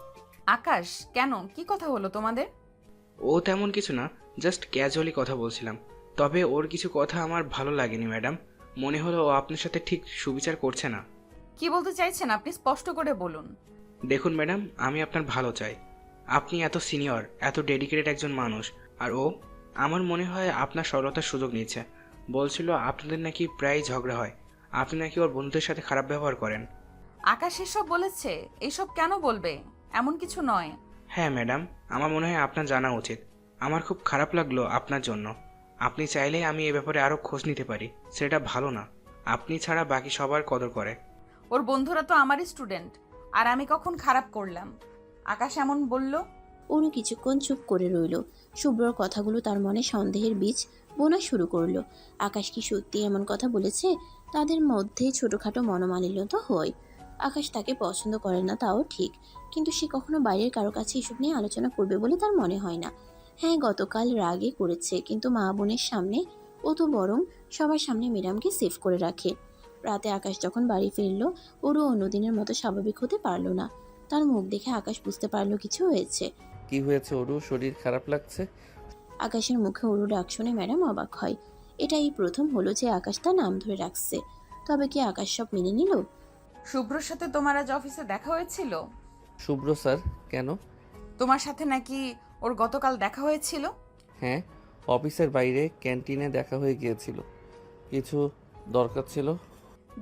আকাশ, কেন? কি কথা হলো তোমাদের?
ও তেমন কিছু না, জাস্ট ক্যাজুয়ালি কথা বলছিলাম। তবে ওর কিছু কথা আমার ভালো লাগেনি ম্যাডাম। মনে হলো ও আপনার সাথে ঠিক সুবিচার করছে না।
কি বলতে চাইছেন আপনি? স্পষ্ট করে বলুন।
দেখুন ম্যাডাম, আমি আপনার ভালো চাই। আপনি এত সিনিয়র, এত ডেডিকেটেড একজন মানুষ, আর ও আমার মনে হয় আপনার সরলতার সুযোগ নিচ্ছে। বলছিল আপনাদের নাকি প্রায় ঝগড়া হয়, আপনি নাকি ওর বন্ধুদের সাথে খারাপ ব্যবহার করেন।
আকাশ এসব বলেছে? এসব কেন বলবে? এমন কিছু নয়।
হ্যাঁ ম্যাডাম, আমার মনে হয় আপনার জানা উচিত। আমার খুব খারাপ লাগলো আপনার জন্য। আপনি চাইলে আমি এ ব্যাপারে আরও খোঁজ নিতে পারি। সেটা ভালো না, আপনি ছাড়া বাকি সবার কদর করে।
ওর বন্ধুরা তো আমারই স্টুডেন্ট, আর আমি কখন খারাপ করলাম? আকাশ এমন বলল।
অরু কিছুক্ষণ চুপ করে রইল। শুভ্রর কথাগুলো তার মনে সন্দেহের বীজ বোনা শুরু করলো। আকাশ কি সত্যি এমন কথা বলেছে? তাদের মধ্যে ছোটখাটো মনোমালিন্য তো হয়। আকাশ তাকে পছন্দ করে না তাও ঠিক, কিন্তু সে কখনো বাইরের কারো কাছে এসব নিয়ে আলোচনা করবে বলে তার মনে হয় না। হ্যাঁ, গতকাল রাগে করেছে, কিন্তু মা বোনের সামনে ও তো বরং সবার সামনে ম্যাডামকে সেভ করে রাখে। রাতে আকাশ যখন বাড়ি ফিরল, ওরও অন্যদিনের মতো স্বাভাবিক হতে পারলো না। তার মুখ দেখে আকাশ বুঝতে পারলো কিছু হয়েছে।
কি হয়েছে ওরু? শরীর খারাপ লাগছে?
আকাশের মুখে অরু ডাক শুনে ম্যাডাম অবাক হয়। এটাই প্রথম হলো যে আকাশ তার নাম ধরে রাখছে। তবে কি আকাশ সব মেনে নিল?
শুভ্রর সাথে তোমার আজ অফিসে দেখা হয়েছিল?
শুভ্র স্যার? কেন?
তোমার সাথে নাকি ওর গতকাল দেখা হয়েছিল?
হ্যাঁ, অফিসের বাইরে ক্যান্টিনে দেখা হয়ে গিয়েছিল। কিছু দরকার ছিল।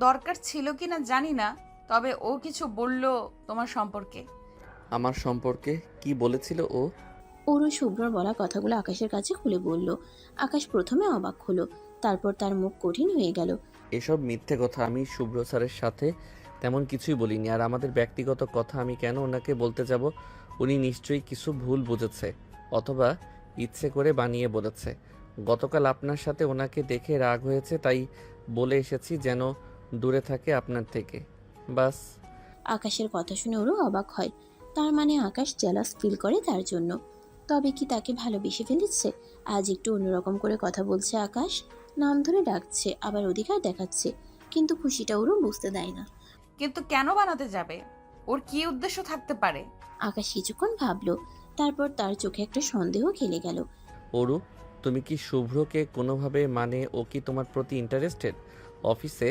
দরকার ছিল কিনা জানি না, তবে ও কিছু বলল তোমার সম্পর্কে।
আমার সম্পর্কে কি বলেছিল ও?
ওরও শুভ্রর বলা কথাগুলো আকাশের কাছে খুলে বলল। আকাশ প্রথমে অবাক হলো, তারপর তার মুখ কঠিন হয়ে গেল।
এসব মিথ্যে কথা। আমি শুভ্র স্যারের সাথে তেমন কিছুই বলিনি। আর আমাদের ব্যক্তিগত কথা আমি কেন ওনাকে বলতে যাব? উনি নিশ্চয়ই কিছু ভুল বুঝেছে, অথবা ইচ্ছে করে বানিয়ে বলেছে। গতকাল আপনার সাথে ওনাকে দেখে রাগ হয়েছে, তাই বলে এসেছি যেন দূরে থাকে আপনার থেকে, বাস।
আকাশের কথা শুনে ওরও অবাক হয়। তার মানে আকাশ জেলাস ফিল করে তার জন্য। তবে কি তাকে ভালোবেসে ফেলেছে? আজ একটু অন্যরকম করে কথা বলছে আকাশ, নাম ধরে ডাকছে, আবার অধিকার দেখাচ্ছে, কিন্তু খুশিটা ওরও বুঝতে দেয় না।
কিন্তু কেন বানাতে যাবে? ওর কি উদ্দেশ্য থাকতে পারে?
আকাশ কিছুক্ষণ ভাবলো, তারপর তার চোখে একটা সন্দেহ খেলে গেল।
অরু, তুমি কি শুভ্রকে কোনোভাবে, মানে ও কি তোমার প্রতি ইন্টারেস্টেড? অফিসে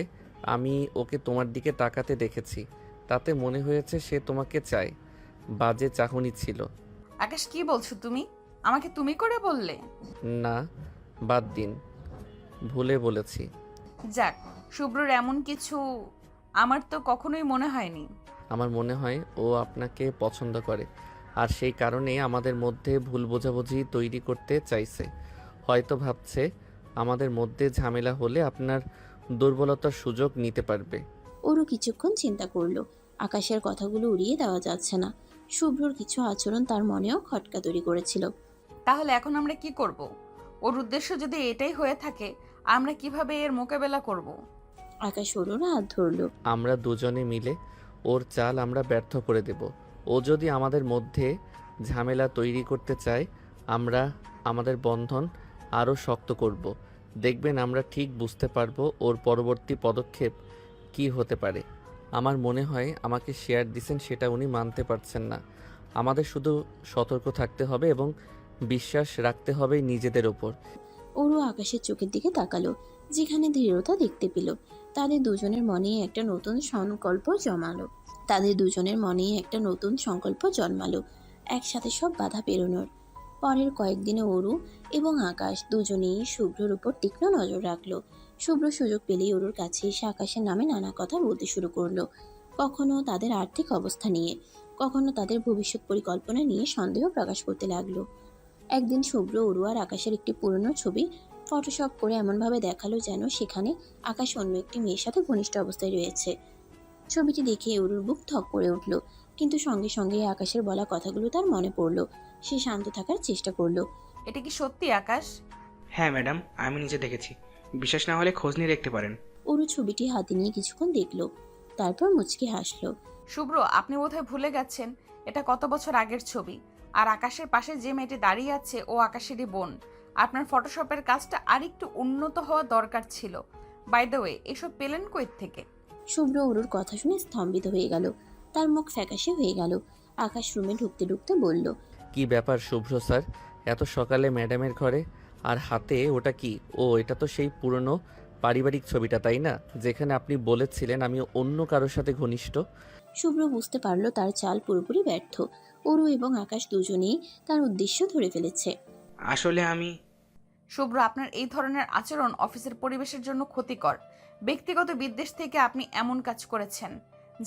আমি ওকে তোমার দিকে তাকাতে দেখেছি, তাতে মনে হয়েছে সে তোমাকে চায়। বাজে চাহনি ছিল।
আকাশ কি বলছো তুমি? আমাকে তুমি করে বললে?
না, বাদ দিন, ভুলে বলেছি।
যাক, শুভ্রর এমন কিছু আমার তো কখনোই মনে হয়নি।
আমার মনে হয় ও আপনাকে পছন্দ করে, আর সেই কারণে আমাদের মধ্যে ভুল বোঝাবুঝি তৈরি করতে চাইছে। হয়তো ভাবছে আমাদের মধ্যে ঝামেলা হলে আপনার দুর্বলতার সুযোগ নিতে পারবে।
ওরও কিছুক্ষণ চিন্তা করলো। আকাশের কথাগুলো উড়িয়ে দেওয়া যাচ্ছে না। শুভ্রর কিছু আচরণ তার মনেও খটকা তৈরি করেছিল।
তাহলে এখন আমরা কি করব? ওর উদ্দেশ্য যদি এটাই হয়ে থাকে, আমরা কিভাবে এর মোকাবেলা করব?
আকাশ ওর হাত ধরলো।
আমরা দুজনে মিলে ওর চাল আমরা ব্যর্থ করে দেব। ও যদি আমাদের মধ্যে ঝামেলা তৈরি করতে চায়, আমরা আমাদের বন্ধন আরও শক্ত করব। দেখবেন আমরা ঠিক বুঝতে পারবো ওর পরবর্তী পদক্ষেপ কি হতে পারে। আমার মনে হয় আমাকে শেয়ার দিছেন সেটা উনি মানতে পারছেন না। আমাদের শুধু সতর্ক থাকতে হবে এবং বিশ্বাস রাখতে হবে নিজেদের ওপর।
ওরও আকাশের চোখের দিকে তাকালো, যেখানে দৃঢ়তা দেখতে পেল। তাদের দুজনের মনেই একটা নতুন সংকল্প জন্মালো, একসাথে সব বাধা পেরোনোর। পরের কয়েকদিনে অরু এবং আকাশ দুজনেই শুভ্রর উপর তীক্ষ্ণ নজর রাখলো। শুভ্র সুযোগ পেলেই অরুর কাছে এসে আকাশের নামে নানা কথা বলতে শুরু করলো। কখনো তাদের আর্থিক অবস্থা নিয়ে, কখনো তাদের ভবিষ্যৎ পরিকল্পনা নিয়ে সন্দেহ প্রকাশ করতে লাগলো। একদিন শুভ্র অরু আর আকাশের একটি পুরনো ছবি ফটোশপ করে এমনভাবে দেখালো যেন সেখানে আকাশ অন্য একটি মেয়ের সাথে ঘনিষ্ঠ অবস্থায় রয়েছে। ছবিটি দেখে অরুর বুক থক করে উঠল, কিন্তু সঙ্গে সঙ্গে আকাশের বলা কথাগুলো তার মনে পড়ল। সে শান্ত থাকার চেষ্টা করলো।
এটা কি সত্যি আকাশ?
হ্যাঁ ম্যাডাম, আমি নিজে দেখেছি। বিশ্বাস না হলে খোঁজ নিয়ে দেখতে পারেন।
অরু ছবিটি হাতে নিয়ে কিছুক্ষণ দেখলো, তারপর মুচকি হাসলো।
শুভ্র, আপনি বোধহয় ভুলে গেছেন এটা কত বছর আগের ছবি। আর আকাশের পাশে যে মেয়েটি দাঁড়িয়ে আছে ও আকাশেরই বোন। আপনার ফটোশপের কাজটা আরেকটু উন্নত হওয়া দরকার ছিল। বাই দ্য ওয়ে, এসব পেলেন কই থেকে?
শুভ্র অরুর কথা শুনে স্তম্ভিত হয়ে গেল, তার মুখ ফ্যাকাশে হয়ে গেল। আকাশ রুমে ঢুকতে ঢুকতে বলল,
কি ব্যাপার শুভ্র স্যার, এত সকালে ম্যাডামের ঘরে? আর হাতে ওটা কি? ও, এটা তো সেই পুরনো পারিবারিক ছবিটা, তাই না, যেখানে আপনি বলেছিলেন আমি অন্য কারোর সাথে ঘনিষ্ঠ?
শুভ্র বুঝতে পারলো তার চাল পুরোপুরি ব্যর্থ। অরু এবং আকাশ দুজনেই তার উদ্দেশ্য ধরে ফেলেছে।
আসলে আমি
শুভ্র, আপনার এই ধরনের আচরণ অফিসের পরিবেশের জন্য ক্ষতিকর। ব্যক্তিগত বিদ্বেষ থেকে আপনি এমন কাজ করেছেন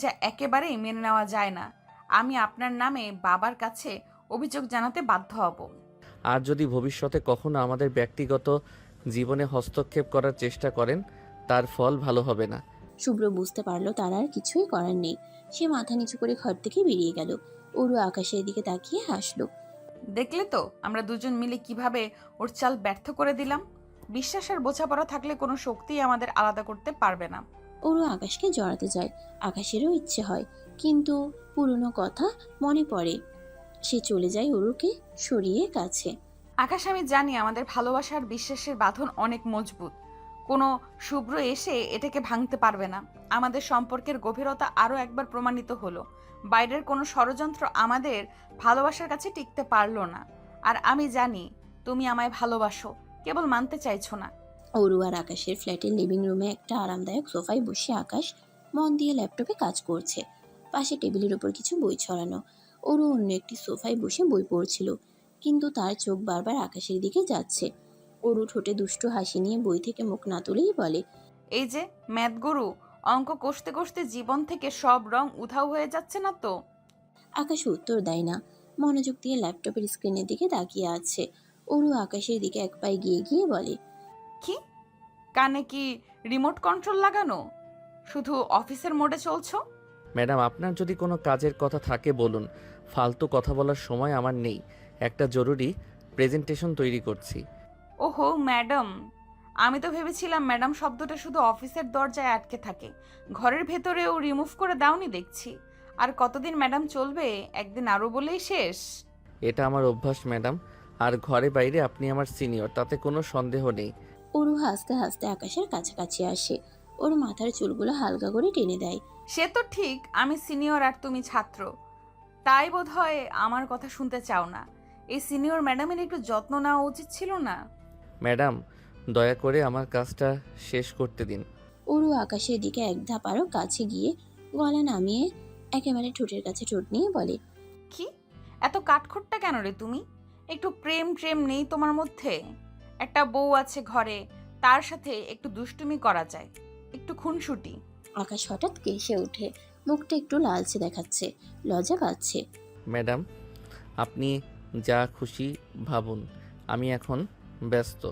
যা একেবারেই মেনে নেওয়া যায় না। আমি আপনার নামে বাবার কাছে অভিযোগ জানাতে বাধ্য হব।
আর যদি ভবিষ্যতে কখনো আমাদের ব্যক্তিগত জীবনে হস্তক্ষেপ করার চেষ্টা করেন, তার ফল ভালো হবে না।
শুভ্র বুঝতে পারলো তার আর কিছুই করার নেই। সে মাথা নিচু করে ঘর থেকে বেরিয়ে গেল। অরু আকাশের দিকে তাকিয়ে হাসলো।
দেখলে তো আমরা দুজন মিলে কিভাবে ওর চাল ব্যর্থ করে দিলাম। বিশ্বাস আর বোঝাপড়া থাকলে কোনো শক্তিই আমাদের আলাদা করতে পারবে না।
অরু আকাশকে জড়াতে যায়, আকাশেরও ইচ্ছে হয়, কিন্তু পুরনো কথা মনে পড়ে। সে চলে যায় অরুকে সরিয়ে কাছে।
আকাশ, আমি জানি আমাদের ভালোবাসা আর বিশ্বাসের বাঁধন অনেক মজবুত। কোনো শুভ্র এসে এটাকে ভাঙতে পারবে না। আমাদের সম্পর্কের গভীরতা আরও একবার প্রমাণিত হলো। বাইরের কোনো ষড়যন্ত্র আমাদের ভালোবাসার কাছে টিকতে পারলো না। আর আমি জানি তুমি আমায় ভালোবাসো, কেবল মানতে চাইছো না।
অরু আর আকাশের ফ্ল্যাটের লিভিং রুমে একটা আরামদায়ক সোফায় বসে আকাশ মন দিয়ে ল্যাপটপে কাজ করছে। পাশে টেবিলের উপর কিছু বই ছড়ানো। অরু অন্য একটি সোফায় বসে বই পড়ছিল, কিন্তু তার চোখ বারবার আকাশের দিকে যাচ্ছে। অরু ঠোঁটে দুষ্টু হাসি নিয়ে বই থেকে মুখ না তুলেই বলে,
এই যে ম্যাথ গুরু, অঙ্ক কষতে কষতে জীবন থেকে সব রং উধাও হয়ে যাচ্ছে না তো?
আকাশ উত্তর দেয় না, মনোযোগ দিয়ে ল্যাপটপের স্ক্রিনের দিকে তাকিয়ে আছে। অরু আকাশের দিকে এক পায়ে গিয়ে গিয়ে বলে,
কি কানে কি রিমোট কন্ট্রোল লাগানো? শুধু অফিসের মোডে চলছো?
ম্যাডাম, আপনার যদি কোনো কাজের কথা থাকে বলুন, ফালতু কথা বলার সময় আমার নেই। একটা জরুরি প্রেজেন্টেশন তৈরি করছি।
ওহো ম্যাডাম, আমি তো ভেবেছিলাম ম্যাডাম শব্দটা শুধু অফিসের দরজায় আটকে থাকে, ঘরের ভেতরেও রিমুভ করে দাওনি দেখছি। আর কতদিন ম্যাডাম চলবে? একদিন আরও বলেই শেষ।
এটা আমার অভ্যাস ম্যাডাম, আর ঘরে বাইরে আপনি আমার সিনিয়র, তাতে কোনো সন্দেহ নেই।
অরু হাসতে হাসতে আকাশের কাছাকাছি আসে। ওর মাথার চুলগুলো হালকা করে টেনে দেয়।
সে তো ঠিক, আমি সিনিয়র আর তুমি ছাত্র, তাই বোধহয় আমার কথা শুনতে চাও না। এই সিনিয়র ম্যাডামের একটু যত্ন নেওয়া উচিত ছিল না?
ম্যাডাম, দয়া করে আমার কাজটা শেষ করতে দিন।
অরু আকাশের দিকে এক ধাপ আরও কাছে গিয়ে গলা নামিয়ে একেবারে ঠোঁটের কাছে ঠোঁট নিয়ে বলে,
কি এত কাঠখোট্টা কেন রে তুমি? একটু প্রেম ট্রেম নেই তোমার মধ্যে? একটা বউ আছে ঘরে, তার সাথে একটু দুষ্টুমি করা যায়, একটু খুনসুটি।
আকাশ হঠাৎ কেসে ওঠে, মুখটা একটু লালচে দেখাচ্ছে, লজ্জা পাচ্ছে।
ম্যাডাম, আপনি যা খুশি ভাবুন, আমি এখন ব্যস্ত।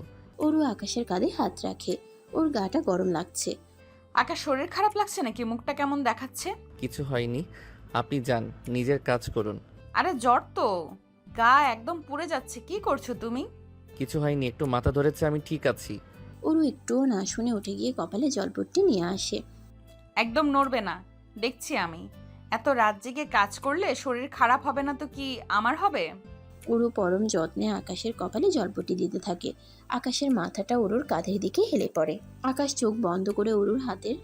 ওরও আকাশের কাঁধে হাত রাখে, ওর গাটা গরম লাগছে।
আকাশ, শরীর খারাপ লাগছে নাকি? মুখটা কেমন দেখাচ্ছে?
কিছু হয়নি, আপনি যান, নিজের কাজ করুন।
আরে জ্বর তো, গা একদম পুড়ে যাচ্ছে। কি করছো তুমি?
কিছু হয়নি, একটু মাথা ধরেছে, আমি ঠিক আছি।
ওরও একটুও না শুনে উঠে গিয়ে কপালে জলপট্টি নিয়ে আসে।
একদম নড়বে না, দেখছি আমি। এত রাত জেগে কাজ করলে শরীর খারাপ হবে না তো কি আমার হবে?
ওরু পরম যত্নে আকাশের কপালে জলপট্টি দিতে থাকে। আকাশের মাথাটা ওরুর কাঁধের দিকে হেলে পড়ে। আকাশ চোখ বন্ধ করে ওরুর হাতের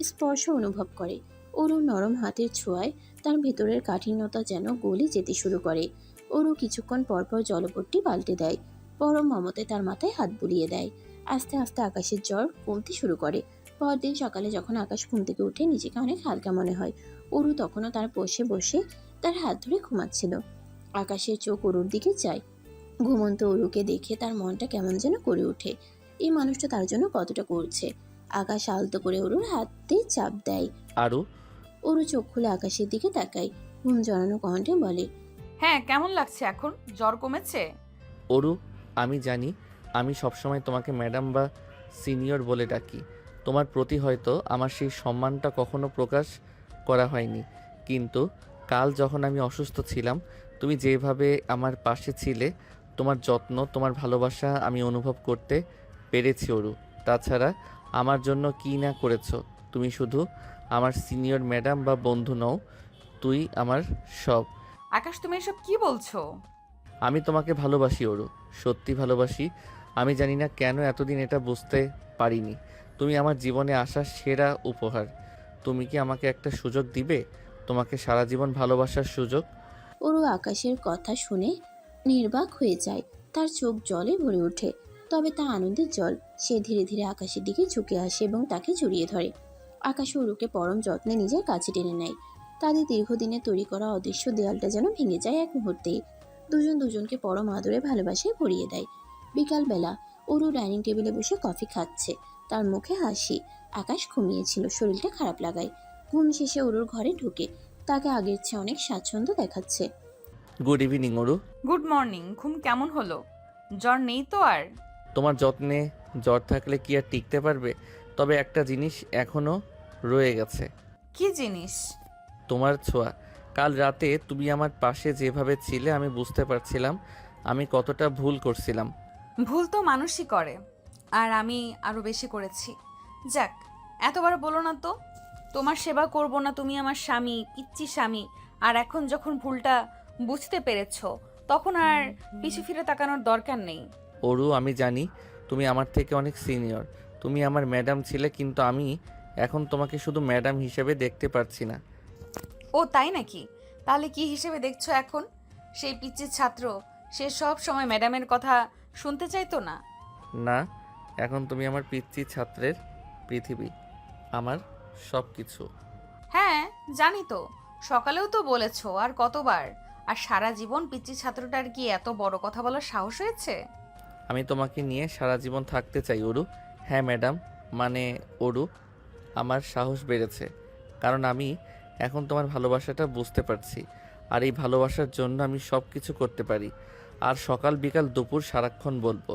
স্পর্শ অনুভব করে। ওরুর নরম হাতের ছোঁয়ায় তার ভেতরের কাঠিন্যতা যেন গলে যেতে শুরু করে। ওরু কিছুক্ষণ পরপর জলপট্টি পাল্টে দেয়। পরম মমতে তার মাথায় হাত বুলিয়ে দেয়। আস্তে আস্তে আকাশের জ্বর কমতে শুরু করে। পরদিন সকালে যখন আকাশ ঘুম থেকে উঠে নিজেকে অনেক হালকা মনে হয়। ওরু তখনও তার পাশে বসে তার হাত ধরে ঘুমাচ্ছিল। আকাশের চোখ অরুর দিকে যায়। ঘুমন্ত অরুকে দেখে তার মনটা কেমন যেন করে ওঠে। এই মানুষটা তার জন্য কতটা করছে। আকাশ আলতো করে অরুর হাতে চাপ দেয়।
আরু?
অরু চোখ খুলে আকাশের দিকে তাকায়, ঘুম জড়ানো কণ্ঠে বলে,
হ্যাঁ, কেমন লাগছে এখন? জ্বর কমেছে?
অরু, আমি জানি আমি সবসময় তোমাকে ম্যাডাম বা সিনিয়র বলে ডাকি। তোমার প্রতি হয়তো আমার সেই সম্মানটা কখনো প্রকাশ করা হয়নি, কিন্তু কাল যখন আমি অসুস্থ ছিলাম, তুমি যেভাবে আমার পাশে ছিলে, তোমার যত্ন, তোমার ভালোবাসা আমি অনুভব করতে পেরেছি অরু। তাছাড়া আমার জন্য কী না করেছো তুমি। শুধু আমার সিনিয়র ম্যাডাম বা বন্ধু নও, তুই আমার সব।
আকাশ, তুমি এসব কি বলছো?
আমি তোমাকে ভালোবাসি অরু, সত্যি ভালোবাসি। আমি জানি না কেন এতদিন এটা বুঝতে পারিনি। তুমি আমার জীবনে আসা সেরা উপহার। তুমি কি আমাকে একটা সুযোগ দিবে, তোমাকে সারা জীবন ভালোবাসার সুযোগ?
অরু আকাশের কথা শুনে নির্বাক হয়ে যায়। তার চোখ জলে ভরে ওঠে, তবে তা আনন্দের জল। সে ধীরে ধীরে আকাশের দিকে ঝুঁকে আসে এবং তাকে জড়িয়ে ধরে। আকাশ অরুকে পরম যত্নে নিজের কাছে টেনে নেয়। তাদের দীর্ঘদিনে তৈরি করা অদৃশ্য দেয়ালটা যেন ভেঙে যায় এক মুহূর্তেই। দুজন দুজনকে পরম আদরে ভালোবাসায় ভরিয়ে দেয়। বিকালবেলা অরু ডাইনিং টেবিলে বসে কফি খাচ্ছে, তার মুখে হাসি। আকাশ ঘুমিয়েছিল, শরীরটা খারাপ লাগায়। ঘুম শেষে অরুর ঘরে ঢুকে তাকে আগের চেয়ে অনেক স্বাচ্ছন্দ্য দেখাচ্ছে।
Good evening Aru.
Good morning. ঘুম কেমন হলো? জ্বর নেই তো আর?
তোমার যত্নে জ্বর থাকলে কি আর টিকতে পারবে? তবে একটা জিনিস এখনো রয়ে গেছে।
কি জিনিস?
তোমার ছোঁয়া। কাল রাতে তুমি আমার পাশে যেভাবে ছিলে, আমি বুঝতে পারছিলাম আমি কতটা ভুল করছিলাম।
ভুল তো মানুষই করে, আর আমি আরো বেশি করেছি। যাক, এতবার বলো না তো। তোমার সেবা করব না, তুমি আমার স্বামী, পিচ্চি স্বামী। আর এখন যখন ভুলটা বুঝতে পেরেছো, তখন আর পিছু ফিরে তাকানোর দরকার নেই।
অরু, আমি জানি তুমি আমার থেকে অনেক সিনিয়র, তুমি আমার ম্যাডাম ছিলে, কিন্তু আমি এখন তোমাকে শুধু ম্যাডাম হিসেবে দেখতে পারছি না।
ও তাই নাকি? তাহলে কি হিসেবে দেখছো এখন? সেই পিচ্চির ছাত্র, সে সব সময় ম্যাডামের কথা শুনতে চাইতো না?
না, এখন তুমি আমার পিচ্চি ছাত্রের পৃথিবী, আমার সব কিছু।
হ্যাঁ জানি তো, সকালেও তো বলেছো, আর কতবার। আর সারা জীবন পিচ্চি ছাত্রটার কি এত বড় কথা বলার সাহস হয়েছে?
আমি তোমাকে নিয়ে সারা জীবন থাকতে চাই অরু। হ্যাঁ ম্যাডাম, মানে অরু, আমার সাহস বেড়েছে, কারণ আমি এখন তোমার ভালোবাসাটা বুঝতে পারছি। আর এই ভালোবাসার জন্য আমি সব কিছু করতে পারি। আর সকাল বিকাল দুপুর সারাক্ষণ বলবো,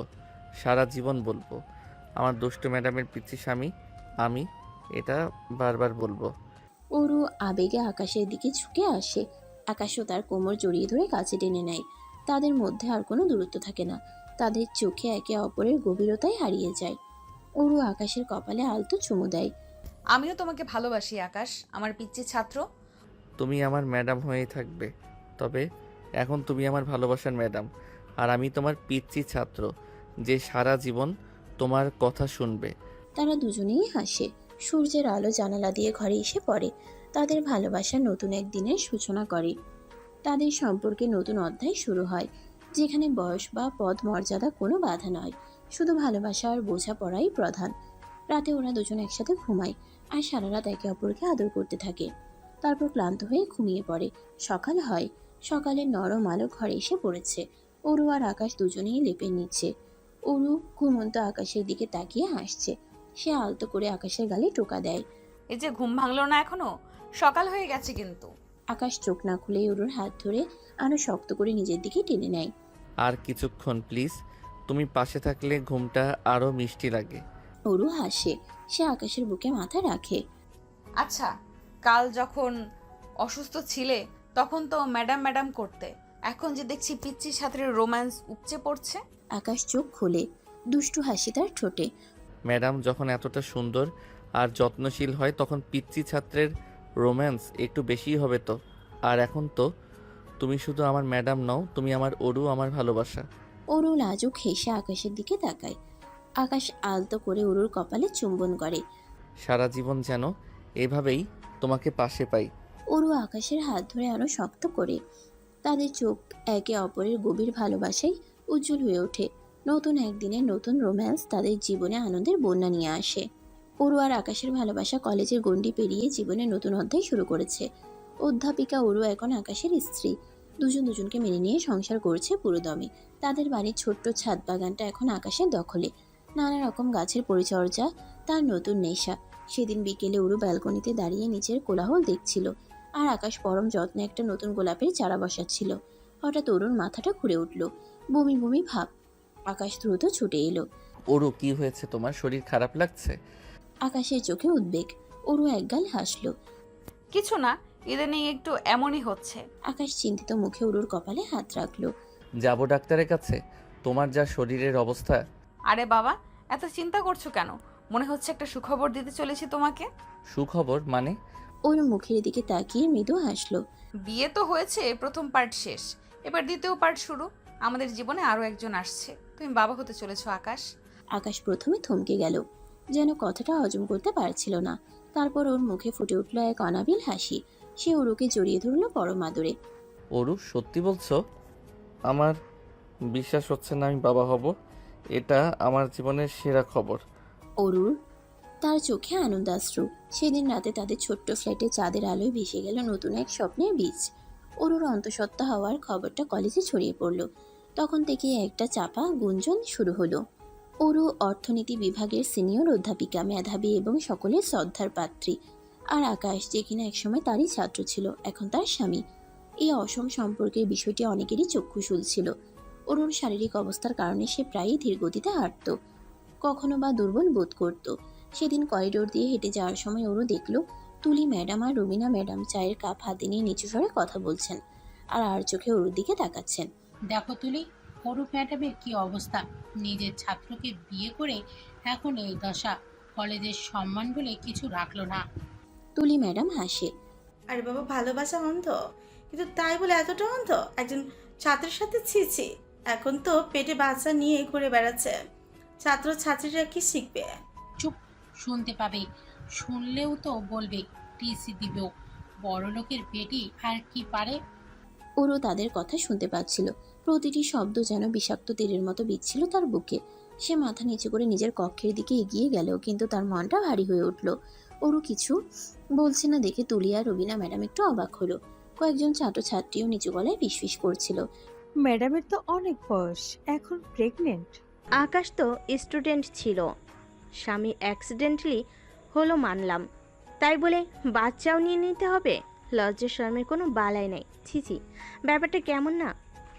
সারা জীবন বলবো, আমার দুষ্টু ম্যাডামের পিচ্চি স্বামী আমি, এটা বারবার বলবো।
অরু আবেগে আকাশের দিকে ঝুঁকে আসে। আকাশও তার কোমর জড়িয়ে ধরে কাছে টেনে নেয়। তাদের মধ্যে আর কোনো দূরত্ব থাকে না, তাদের চোখে একে অপরের গভীরতায় হারিয়ে যায়। অরু আকাশের কপালে আলতো চুমু দেয়।
আমিও তোমাকে ভালোবাসি আকাশ, আমার পিচ্চি ছাত্র।
তুমি আমার ম্যাডাম হয়েই থাকবে, তবে এখন তুমি আমার ভালোবাসার ম্যাডাম, আর আমি তোমার পিচ্চি ছাত্র, যে সারা জীবন তোমার কথা শুনবে।
তারা দুজনেই হাসে। সূর্যের আলো জানালা দিয়ে ঘরে এসে পড়ে। তাদের ভালোবাসার নতুন এক দিনের সূচনা করে। তাদের সম্পর্কে নতুন অধ্যায় শুরু হয়, যেখানে বয়স বা পদ মর্যাদা কোনো বাধা নয়, শুধু ভালোবাসা আর বোঝাপড়াই প্রধান। রাতে ওরা দুজন একসাথে ঘুমায় আর সারা রাত একে অপরকে আদর করতে থাকে। তারপর ক্লান্ত হয়ে ঘুমিয়ে পড়ে। সকাল হয়, সকালের নরম আলো ঘরে এসে পড়েছে। অরু আর আকাশ দুজনেই লেপের নিচে। অরু ঘুমন্ত আকাশের দিকে তাকিয়ে হাসছে। সে আলতো করে আকাশের গালে টোকা দেয়।
এই যে ঘুম ভাঙলো না এখনো? সকাল হয়ে গেছে কিন্তু।
আকাশ চোখ না খুলে অরুর হাত ধরে আরো শক্ত করে নিজের দিকে টেনে নেয়।
আর কিছুক্ষণ প্লিজ, তুমি পাশে থাকলে ঘুমটা আরও মিষ্টি লাগে।
অরু হাসে। সে আকাশের বুকে মাথা রাখে।
আচ্ছা, কাল যখন অসুস্থ ছিলে তখন তো ম্যাডাম ম্যাডাম করতে, এখন যে দেখছি পিচ্চি ছাত্রের রোম্যান্স উপচে পড়ছে।
আকাশ চোখ খোলে। দুষ্টু হাসি তার ঠোঁটে।
ম্যাডাম যখন এতটা সুন্দর আর যত্নশীল হয় তখন পিচ্চি ছাত্রের রোম্যান্স একটু বেশিই হবে তো। আর এখন তো তুমি শুধু আমার ম্যাডাম নও, তুমি আমার অরু, আমার ভালোবাসা।
অরু লাজুক হেসে আকাশের দিকে তাকায়। আকাশ আলতো করে অরুর কপালে চুম্বন করে।
সারা জীবন যেন এভাবেই তোমাকে পাশে পাই।
অরু আকাশের হাত ধরে আরো শক্ত করে। তাদের চোখ একে অপরের গভীর ভালোবাসায় উজ্জ্বল হয়ে ওঠে। নতুন একদিনের নতুন রোম্যান্স তাদের জীবনে আনন্দের বন্যা নিয়ে আসে। অরু আর আকাশের ভালোবাসা কলেজের গণ্ডি পেরিয়ে জীবনের নতুন অধ্যায় শুরু করেছে। অধ্যাপিকা অরু এখন আকাশের স্ত্রী। দুজন দুজনকে মেনে নিয়ে সংসার করছে পুরোদমে। তাদের বাড়ির ছোট্ট ছাদ বাগানটা এখন আকাশের দখলে। নানা রকম গাছের পরিচর্যা তার নতুন নেশা। সেদিন বিকেলে অরু ব্যালকনিতে দাঁড়িয়ে নিচের কোলাহল দেখছিল, আর আকাশ পরম যত্নে একটা নতুন গোলাপের চারা বসাচ্ছিল। হঠাৎ অরুর মাথাটা ঘুরে উঠল। বমি বমি ভাব। আকাশ দ্রুত ছুটে এলো।
অরু, কি হয়েছে তোমার? শরীর খারাপ লাগছে?
আকাশের চোখে উদ্বেগ। অরু একগাল হাসল।
কিছু না, ইদানিং একটু এমনই হচ্ছে।
আকাশ চিন্তিত মুখে অরুর কপালে হাত রাখলো।
যাব ডাক্তারের কাছে? তোমার যা শরীরের অবস্থা।
আরে বাবা, এত চিন্তা করছো কেন? মনে হচ্ছে একটা সুখবর দিতে চলেছি তোমাকে।
সুখবর মানে?
অরু মুখের দিকে তাকিয়ে মৃদু হাসলো।
বিয়ে তো হয়েছে, প্রথম পার্ট শেষ, এবার দ্বিতীয় পার্ট শুরু। আমাদের জীবনে আরো একজন আসছে, তুমি বাবা হতে চলেছো আকাশ।
আকাশ প্রথমে থমকে গেল, যেন কথাটা হজম করতে পারছিল না। তারপর ওর মুখে ফুটে উঠল এক অনাবিল হাসি। সে অরুকে জড়িয়ে ধরল পরম আদরে।
অরু, সত্যি বলছো? আমার বিশ্বাস হচ্ছে না আমি বাবা হব। এটা আমার জীবনের সেরা খবর।
অরুর তার চোখে আনন্দাশ্রু। সেদিন রাতে তাদের ছোট্ট ফ্ল্যাটে চাঁদের আলোয় ভেসে গেল নতুন এক স্বপ্নের বীজ। অরুর অন্তঃসত্ত্বা হওয়ার খবরটা কলেজে ছড়িয়ে পড়ল। তখন থেকে একটা চাপা গুঞ্জন শুরু হলো। অরু অর্থনীতি বিভাগের সিনিয়র অধ্যাপিকা, মেধাবী এবং সকলের শ্রদ্ধার পাত্রী। আর আকাশ, যে কিনা একসময় তারই ছাত্র ছিল, এখন তার স্বামী। এই অসম সম্পর্কের বিষয়টি অনেকেরই চক্ষু শুলছিল। অরুর শারীরিক অবস্থার কারণে সে প্রায়ই ধীর গতিতে হাঁটত, কখনো বা দুর্বল বোধ করত। সেদিন করিডোর দিয়ে হেঁটে যাওয়ার সময় অরু দেখল তুলি ম্যাডাম আর রুবিনা ম্যাডাম চায়ের কাপ হাতে নিয়ে নিচু স্বরে কথা বলছেন, আর চোখে অরুর দিকে তাকাচ্ছেন।
দেখো তুলি, অরূপ ম্যাডামের কি অবস্থা। নিজের ছাত্রকে বিয়ে করে এখন এই দশা। কলেজের সম্মান বলে কিছু রাখলো না।
তুলি ম্যাডাম হাসে।
আরে বাবা, ভালোবাসা অন্ধ, কিন্তু তাই বলে এতটা অন্ধ? একজন ছাত্রের সাথে ছিছি। এখন তো পেটে বাচ্চা নিয়ে ঘুরে বেড়াচ্ছে। ছাত্র ছাত্রীরা কি শিখবে?
চুপ, শুনতে পাবে। শুনলেও তো বলবে টিসি দিব। বড় লোকের বেটি আর কি পারে।
অরু তাদের কথা শুনতে পাচ্ছিল। প্রতিটি শব্দ যেন বিষাক্ত তীরের মতো বিচ্ছিল তার বুকে। সে মাথা নিচু করে নিজের কক্ষের দিকে এগিয়ে গেল, কিন্তু তার মনটা ভারী হয়ে উঠল। অরু কিছু বলছে না দেখে তুলি আর রবিনা ম্যাডাম একটু অবাক হলো। কয়েকজন ছাত্রছাত্রীও নিচু গলায় ফিসফিস করছিল।
ম্যাডামের তো অনেক বয়স, এখন প্রেগনেন্ট।
আকাশ তো স্টুডেন্ট ছিল, স্বামী অ্যাক্সিডেন্টালি হলো মানলাম, তাই বলে বাচ্চাও নিয়ে নিতে হবে? লজ্জা শর্মের কোনো বালাই নাই। ছিছি, ব্যাপারটা কেমন না?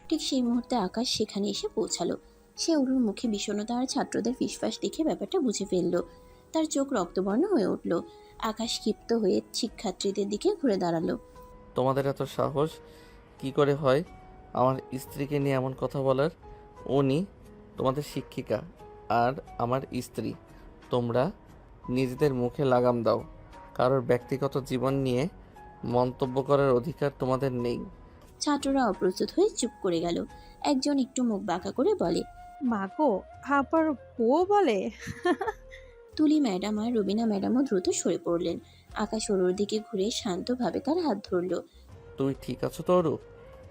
ঠিক সেই মুহূর্তে আকাশ সেখানে এসে পৌঁছালো। সে অরুর মুখে বিষণ্ণতা আর ছাত্রদের ফিসফাস দেখে ব্যাপারটা বুঝে ফেলল। তার চোখ রক্তবর্ণ হয়ে উঠল। আকাশ ক্ষিপ্ত হয়ে শিক্ষার্থীদের দিকে ঘুরে দাঁড়ালো।
তোমাদের এত সাহস কি করে হয় আমার স্ত্রীকে নিয়ে এমন কথা বলার? উনি তোমাদের শিক্ষিকা আর আমার স্ত্রী। তোমরা নিজেদের মুখে লাগাম দাও। কারোর ব্যক্তিগত জীবন নিয়ে মন্তব্য করার অধিকার তোমাদের নেই।
ছাত্ররা অপ্রস্তুত হয়ে চুপ করে গেল। একজন একটু মুখ বাঁকা করে বলে,
মাগো, আবার বউ বলে?
তুলি ম্যাডাম আর রবিনা ম্যাডামও দ্রুত সরে পড়লেন। আকাশ অরুর দিকে ঘুরে শান্তভাবে তার হাত ধরল।
তুই ঠিক আছো তো অরু?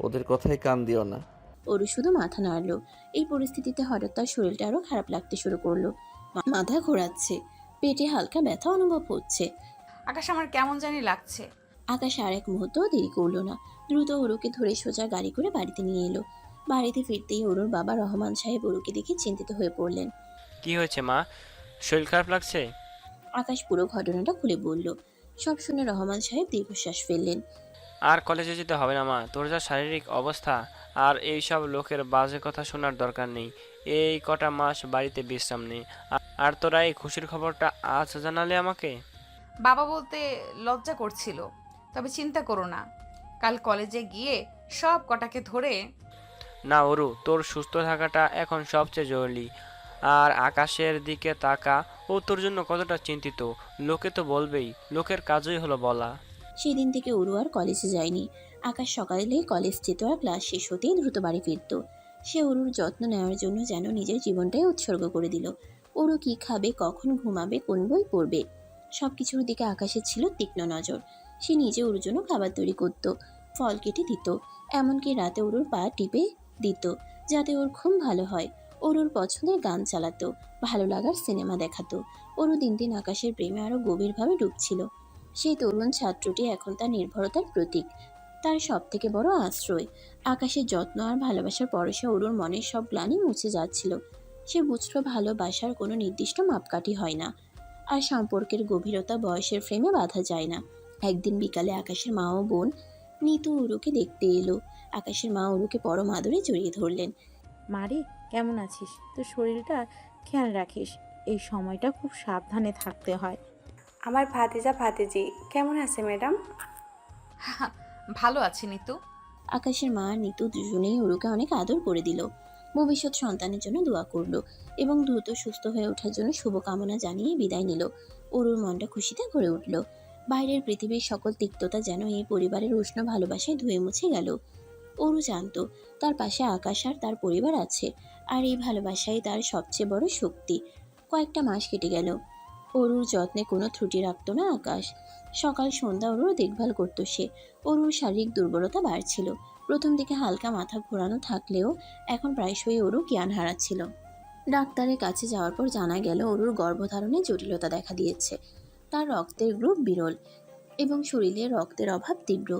ওদের কথায় কান দিও না।
অরু শুধু মাথা নাড়ল। এই পরিস্থিতিতে হঠাৎ তার শরীরটা আরো খারাপ লাগতে শুরু করলো। মাথা ঘোরাচ্ছে, পেটে হালকা ব্যথা অনুভব হচ্ছে।
আকাশ, আমার কেমন জানি লাগছে।
আকাশ আর এক মুহূর্তও দেরি করলো না, দ্রুত অরুকে ধরে সোজা গাড়ি করে বাড়িতে নিয়ে এলো। বাড়িতে ফিরতেই অরুর বাবা রহমান সাহেব অরুকে দেখে চিন্তিত হয়ে পড়লেন।
কি হয়েছে মা, শরীর খারাপ লাগছে?
আকাশ পুরো ঘটনাটা খুলে বলল। সব শুনে রহমান সাহেব দীর্ঘশ্বাস ফেললেন।
আর কলেজে যেতে হবে না মা, তোর যা শারীরিক অবস্থা, আর এই সব লোকের বাজে কথা শোনার দরকার নেই। এই কটা মাস বাড়িতে বিশ্রাম নেই। আর তোরা এই খুশির খবরটা আজ জানালে আমাকে?
বাবা বলতে লজ্জা করছিল, তবে চিন্তা করো না, কাল কলেজে গিয়ে সব কটাকে ধরে।
না অরু, তোর সুস্থ থাকাটা এখন সবচেয়ে জরুরি। আর আকাশের দিকে তাকা, ও তোর জন্য কতটা চিন্তিত। লোকে তো বলবেই, লোকের কাজই হলো বলা।
সেদিন থেকে অরু আর কলেজে যায়নি। আকাশ সকালে কলেজ যেত আর ক্লাস শেষ হতেই দ্রুত বাড়ি ফিরত। সে অরুর যত্ন নেওয়ার জন্য যেন নিজের জীবনটাই উৎসর্গ করে দিল। অরু কি খাবে, কখন ঘুমাবে, কোন বই পড়বে, সবকিছুর দিকে আকাশের ছিল তীক্ষ্ণ নজর। সে নিজে ওর জন্য খাবার তৈরি করত, ফল কেটে দিত, এমনকি রাতে ওর পা টিপে দিত যাতে ওর ঘুম ভালো হয়। ওর পছন্দের গান চালাতো, ভালো লাগার সিনেমা দেখাতো। ওরও দিন দিন আকাশের প্রেমে আরো গভীরভাবে ডুবছিল। সেই তরুণ ছাত্রটি এখন তার নির্ভরতার প্রতীক, তার সব থেকে বড় আশ্রয়। আকাশের যত্ন আর ভালোবাসার পরশে ওর মনের সব গ্লানি মুছে যাচ্ছিল। সে বুঝলো ভালোবাসার কোনো নির্দিষ্ট মাপকাঠি হয় না, আর সম্পর্কের গভীরতা বয়সের ফ্রেমে বাঁধা যায় না। একদিন বিকালে আকাশের মা ও বোন নিতু উরুকে দেখতে এলো। আকাশের মা উরুকে পরম আদরে জড়িয়ে ধরলেন।
মারে, কেমন আছিস? তোর শরীরটা খেয়াল রাখিস, এই সময়টা খুব সাবধানে থাকতে হয়।
আমার ভাতিজা ভাতিজি কেমন আছে ম্যাডাম?
ভালো আছি নিতু।
আকাশের মা আর নিতু দুজনেই উরুকে অনেক আদর করে দিল, ভবিষ্যৎ সন্তানের জন্য দোয়া করলো এবং দ্রুত সুস্থ হয়ে ওঠার জন্য শুভকামনা জানিয়ে বিদায় নিল। অরুর মনটা খুশিতে ভরে উঠল। বাইরের পৃথিবীর সকল তিক্ততা যেন এই পরিবারের উষ্ণ ভালোবাসায় ধুয়ে মুছে গেল। অরু জানত তার পাশে আকাশ আর তার পরিবার আছে, আর এই ভালোবাসাই তার সবচেয়ে বড় শক্তি। কয়েকটা মাস কেটে গেল। অরুর যত্নে কোনো ত্রুটি রাখত না আকাশ। সকাল সন্ধ্যা অরুর দেখভাল করত সে। অরুর শারীরিক দুর্বলতা বাড়ছিল। প্রথম দিকে হালকা মাথা ঘোরানো থাকলেও এখন প্রায়শই অরু জ্ঞান হারাচ্ছিল। ডাক্তারের কাছে যাওয়ার পর জানা গেল অরুর গর্ভধারণে জটিলতা দেখা দিয়েছে। তার রক্তের গ্রুপ বিরল এবং শরীরে রক্তের অভাব তীব্র।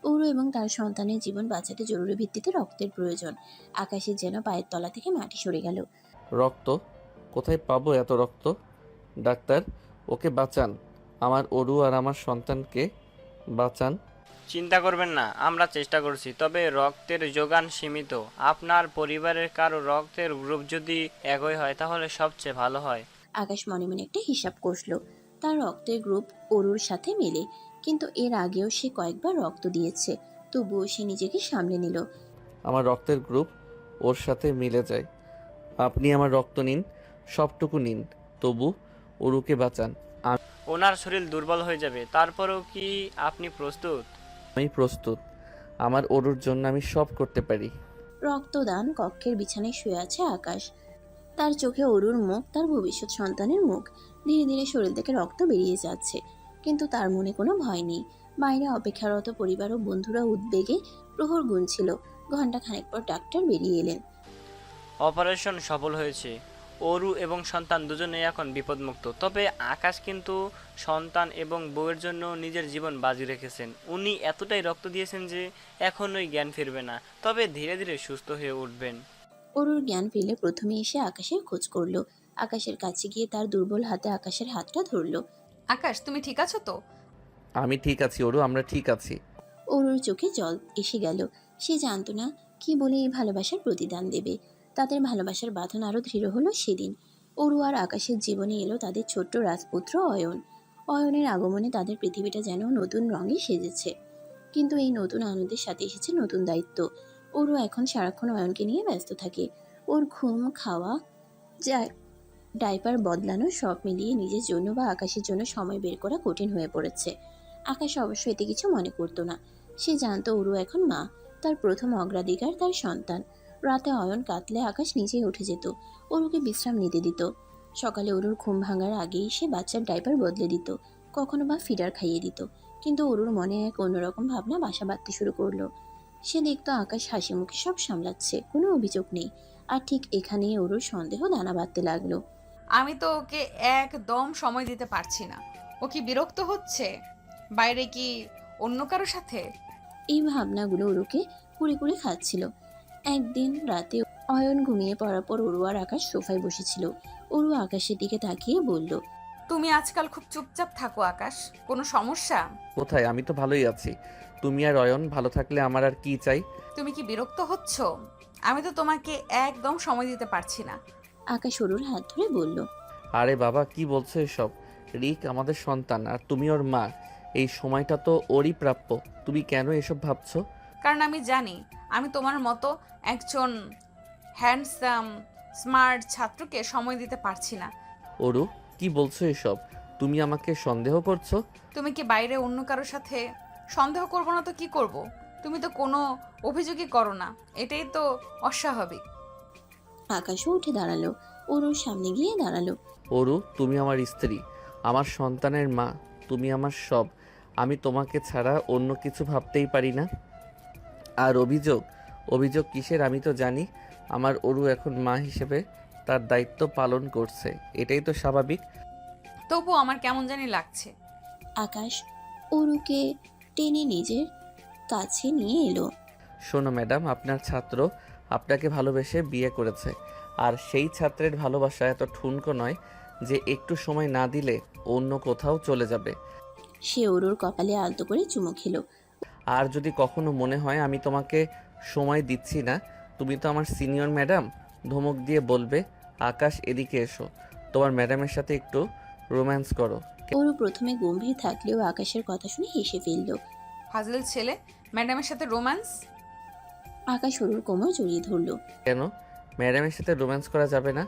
অরু এবং তার সন্তানের জীবন বাঁচাতে জরুরি ভিত্তিতে রক্তের প্রয়োজন। আকাশের যেন পায়ের তলা থেকে মাটি সরে গেল।
রক্ত কোথায় পাবো? এত রক্ত? ডাক্তার, ওকে বাঁচান, আমার অরু আর আমার সন্তানকে বাঁচান।
চিন্তা করবেন না, আমরা চেষ্টা করছি, তবে রক্তের যোগান সীমিত। আপনার পরিবারের কারো রক্তের গ্রুপ যদি একই হয় তাহলে সবচেয়ে ভালো হয়।
আকাশ মনে মনে একটা হিসাব কষল। তার রক্তের গ্রুপ অরুর সাথে মেলে, কিন্তু এর আগেও সে কয়েকবার রক্ত দিয়েছে। তবুও সে নিজেকে সামলে নিল।
আমার রক্তের গ্রুপ ওর সাথে মিলে যায়। আপনি আমার রক্ত নিন, সবটুকু নিন, তবু অরুকে বাঁচান।
ওনার শরীর দুর্বল হয়ে যাবে, তারপরেও কি আপনি প্রস্তুত?
আমি প্রস্তুত, আমার অরুর জন্য আমি সব করতে পারি।
রক্তদান কক্ষের বিছানায় শুয়ে আছে আকাশ। তার চোখে অরুর মুখ, তার ভবিষ্যৎ সন্তানের মুখ। ধীরে ধীরে শরীর থেকে রক্ত বেরিয়ে যাচ্ছে, কিন্তু তার মনে কোনো ভয় নেই। বাইরে অপেক্ষারত পরিবার ও বন্ধুরা উদ্বেগে প্রহর গুনছিল। ঘন্টা খানেক পর ডাক্তার বেরিয়ে এলেন।
অপারেশন সফল হয়েছে। অরু এবং সন্তান দুজনেই এখন বিপদমুক্ত। তবে আকাশ কিন্তু সন্তান এবং বউয়ের জন্য নিজের জীবন বাজি রেখেছেন। উনি এতটাই রক্ত দিয়েছেন যে এখনই জ্ঞান ফিরবে না, তবে ধীরে ধীরে সুস্থ হয়ে উঠবেন।
অরুর জ্ঞান ফিরলে প্রথমে এসে আকাশের খোঁজ করলো। আকাশের কাছে গিয়ে তার দুর্বল হাতে আকাশের হাতটা ধরলো।
আকাশ, তুমি ঠিক আছো তো?
আমি ঠিক আছি অরু, আমরা ঠিক আছি।
অরুর চোখে জল এসে গেল। সে জানতো না কি বলে এই ভালোবাসার প্রতিদান দেবে। তাদের ভালোবাসার বাঁধন আরো দৃঢ় হলো সেদিন। অরু আর আকাশের জীবনে এলো তাদের ছোট্ট রাজপুত্র অয়ন। অয়নের আগমনে তাদের পৃথিবীটা যেন নতুন রঙে সেজেছে। কিন্তু এই নতুন আনন্দের সাথে এসেছে নতুন দায়িত্ব। অরু এখন সারাক্ষণ অয়নকে নিয়ে ব্যস্ত থাকে। ওর ঘুম, খাওয়া, ডাইপার বদলানো সব মিলিয়ে নিজের জন্য বা আকাশের জন্য সময় বের করা কঠিন হয়ে পড়েছে। আকাশ অবশ্য এতে কিছু মনে করতো না। সে জানতো অরু এখন মা, তার প্রথম অগ্রাধিকার তার সন্তান। রাতে অয়ন কাঁদলে আকাশ নিজেই উঠে যেত, অরুকে বিশ্রাম নিতে দিত। সকালে অরুর ঘুম ভাঙার আগেই সে বাচ্চার ডাইপার বদলে দিত, কখনো বা ফিডার খাইয়ে দিত। কিন্তু অরুর মনে এক অন্যরকম ভাবনা বাসা বাঁধতে শুরু করলো। সে দেখতো আকাশ হাসি মুখে সব সামলাচ্ছে, কোনো অভিযোগ নেই। আর ঠিক এখানেই অরুর সন্দেহ দানা বাঁধতে লাগলো।
আমি তো ওকে একদম সময় দিতে পারছি না। ও কি বিরক্ত হচ্ছে? বাইরে কি অন্য কারো সাথে?
এই ভাবনাগুলো ওরুকে কুড়ে কুড়ে খাচ্ছিল। একদিন রাতে অয়ন ঘুমিয়ে পড়ার পর অরু আর আকাশ সোফায় বসেছিল। অরু আকাশের দিকে তাকিয়ে বলল,
তুমি আজকাল খুব চুপচাপ থাকো আকাশ, কোনো সমস্যা?
কোথায়, আমি তো ভালোই আছি। তুমি আর অয়ন ভালো থাকলে আমার আর কি চাই?
তুমি কি বিরক্ত হচ্ছ? আমি তো তোমাকে একদম সময় দিতে পারছি না।
আকাশ অরুর হাত ধরে বলল,
আরে বাবা, কি বলছো এসব? রিক আমাদের সন্তান আর তুমি ওর মা। এই সময়টা তো ওরই প্রাপ্য। তুমি কেন এসব ভাবছো?
কারণ আমি জানি আমি তোমার মতো একজন হ্যান্ডসাম স্মার্ট ছাত্রকে সময় দিতে পারছি না।
ওরু, কি বলছো এসব? তুমি আমাকে সন্দেহ করছো?
তুমি কি বাইরে অন্য কারোর সাথে? সন্দেহ করবো না তো কি করব? তুমি তো কোনো অভিযোগই করো না, এটাই তো অস্বাভাবিক।
আকাশও উঠে দাঁড়ালো, অরুর সামনে গিয়ে দাঁড়ালো।
ওরু, তুমি আমার স্ত্রী, আমার সন্তানের মা, তুমি আমার সব। আমি তোমাকে ছাড়া অন্য কিছু ভাবতেই পারি না। আর অভিযোগ কিসের? আমি তো জানি আমার ওরু এখন মা হিসেবে তার দায়িত্ব পালন করছে, এটাই তো স্বাভাবিক।
তবু আমার কেমন জানি লাগছে।
আকাশ অরুকে টেনে নিজের কাছে নিয়ে এলো।
শোনো ম্যাডাম, আপনার ছাত্র আপনাকে ভালোবেসে বিয়ে করেছে, আর সেই ছাত্রের ভালোবাসা এত ঠুনকো নয় যে একটু সময় না দিলে অন্য কোথাও চলে যাবে।
সে অরুর কপালে আলতো করে চুমু খেলো।
আর যদি কখনো মনে হয় আমি তোমাকে সময় দিচ্ছি না, তুমি তো আমার সিনিয়র ম্যাডাম, ধমক দিয়ে বলবে, আকাশ এদিকে এসো, তোমার ম্যাডামের সাথে একটু রোম্যান্স করো।
অরু প্রথমে গম্ভীর থাকলেও আকাশের কথা শুনে হেসে ফেলল।
ফাজল ছেলে, ম্যাডামের সাথে রোম্যান্স?
আকাশ অরুর কোমর জড়িয়ে ধরল।
কেন, ম্যাডামের সাথে রোম্যান্স করা যাবে না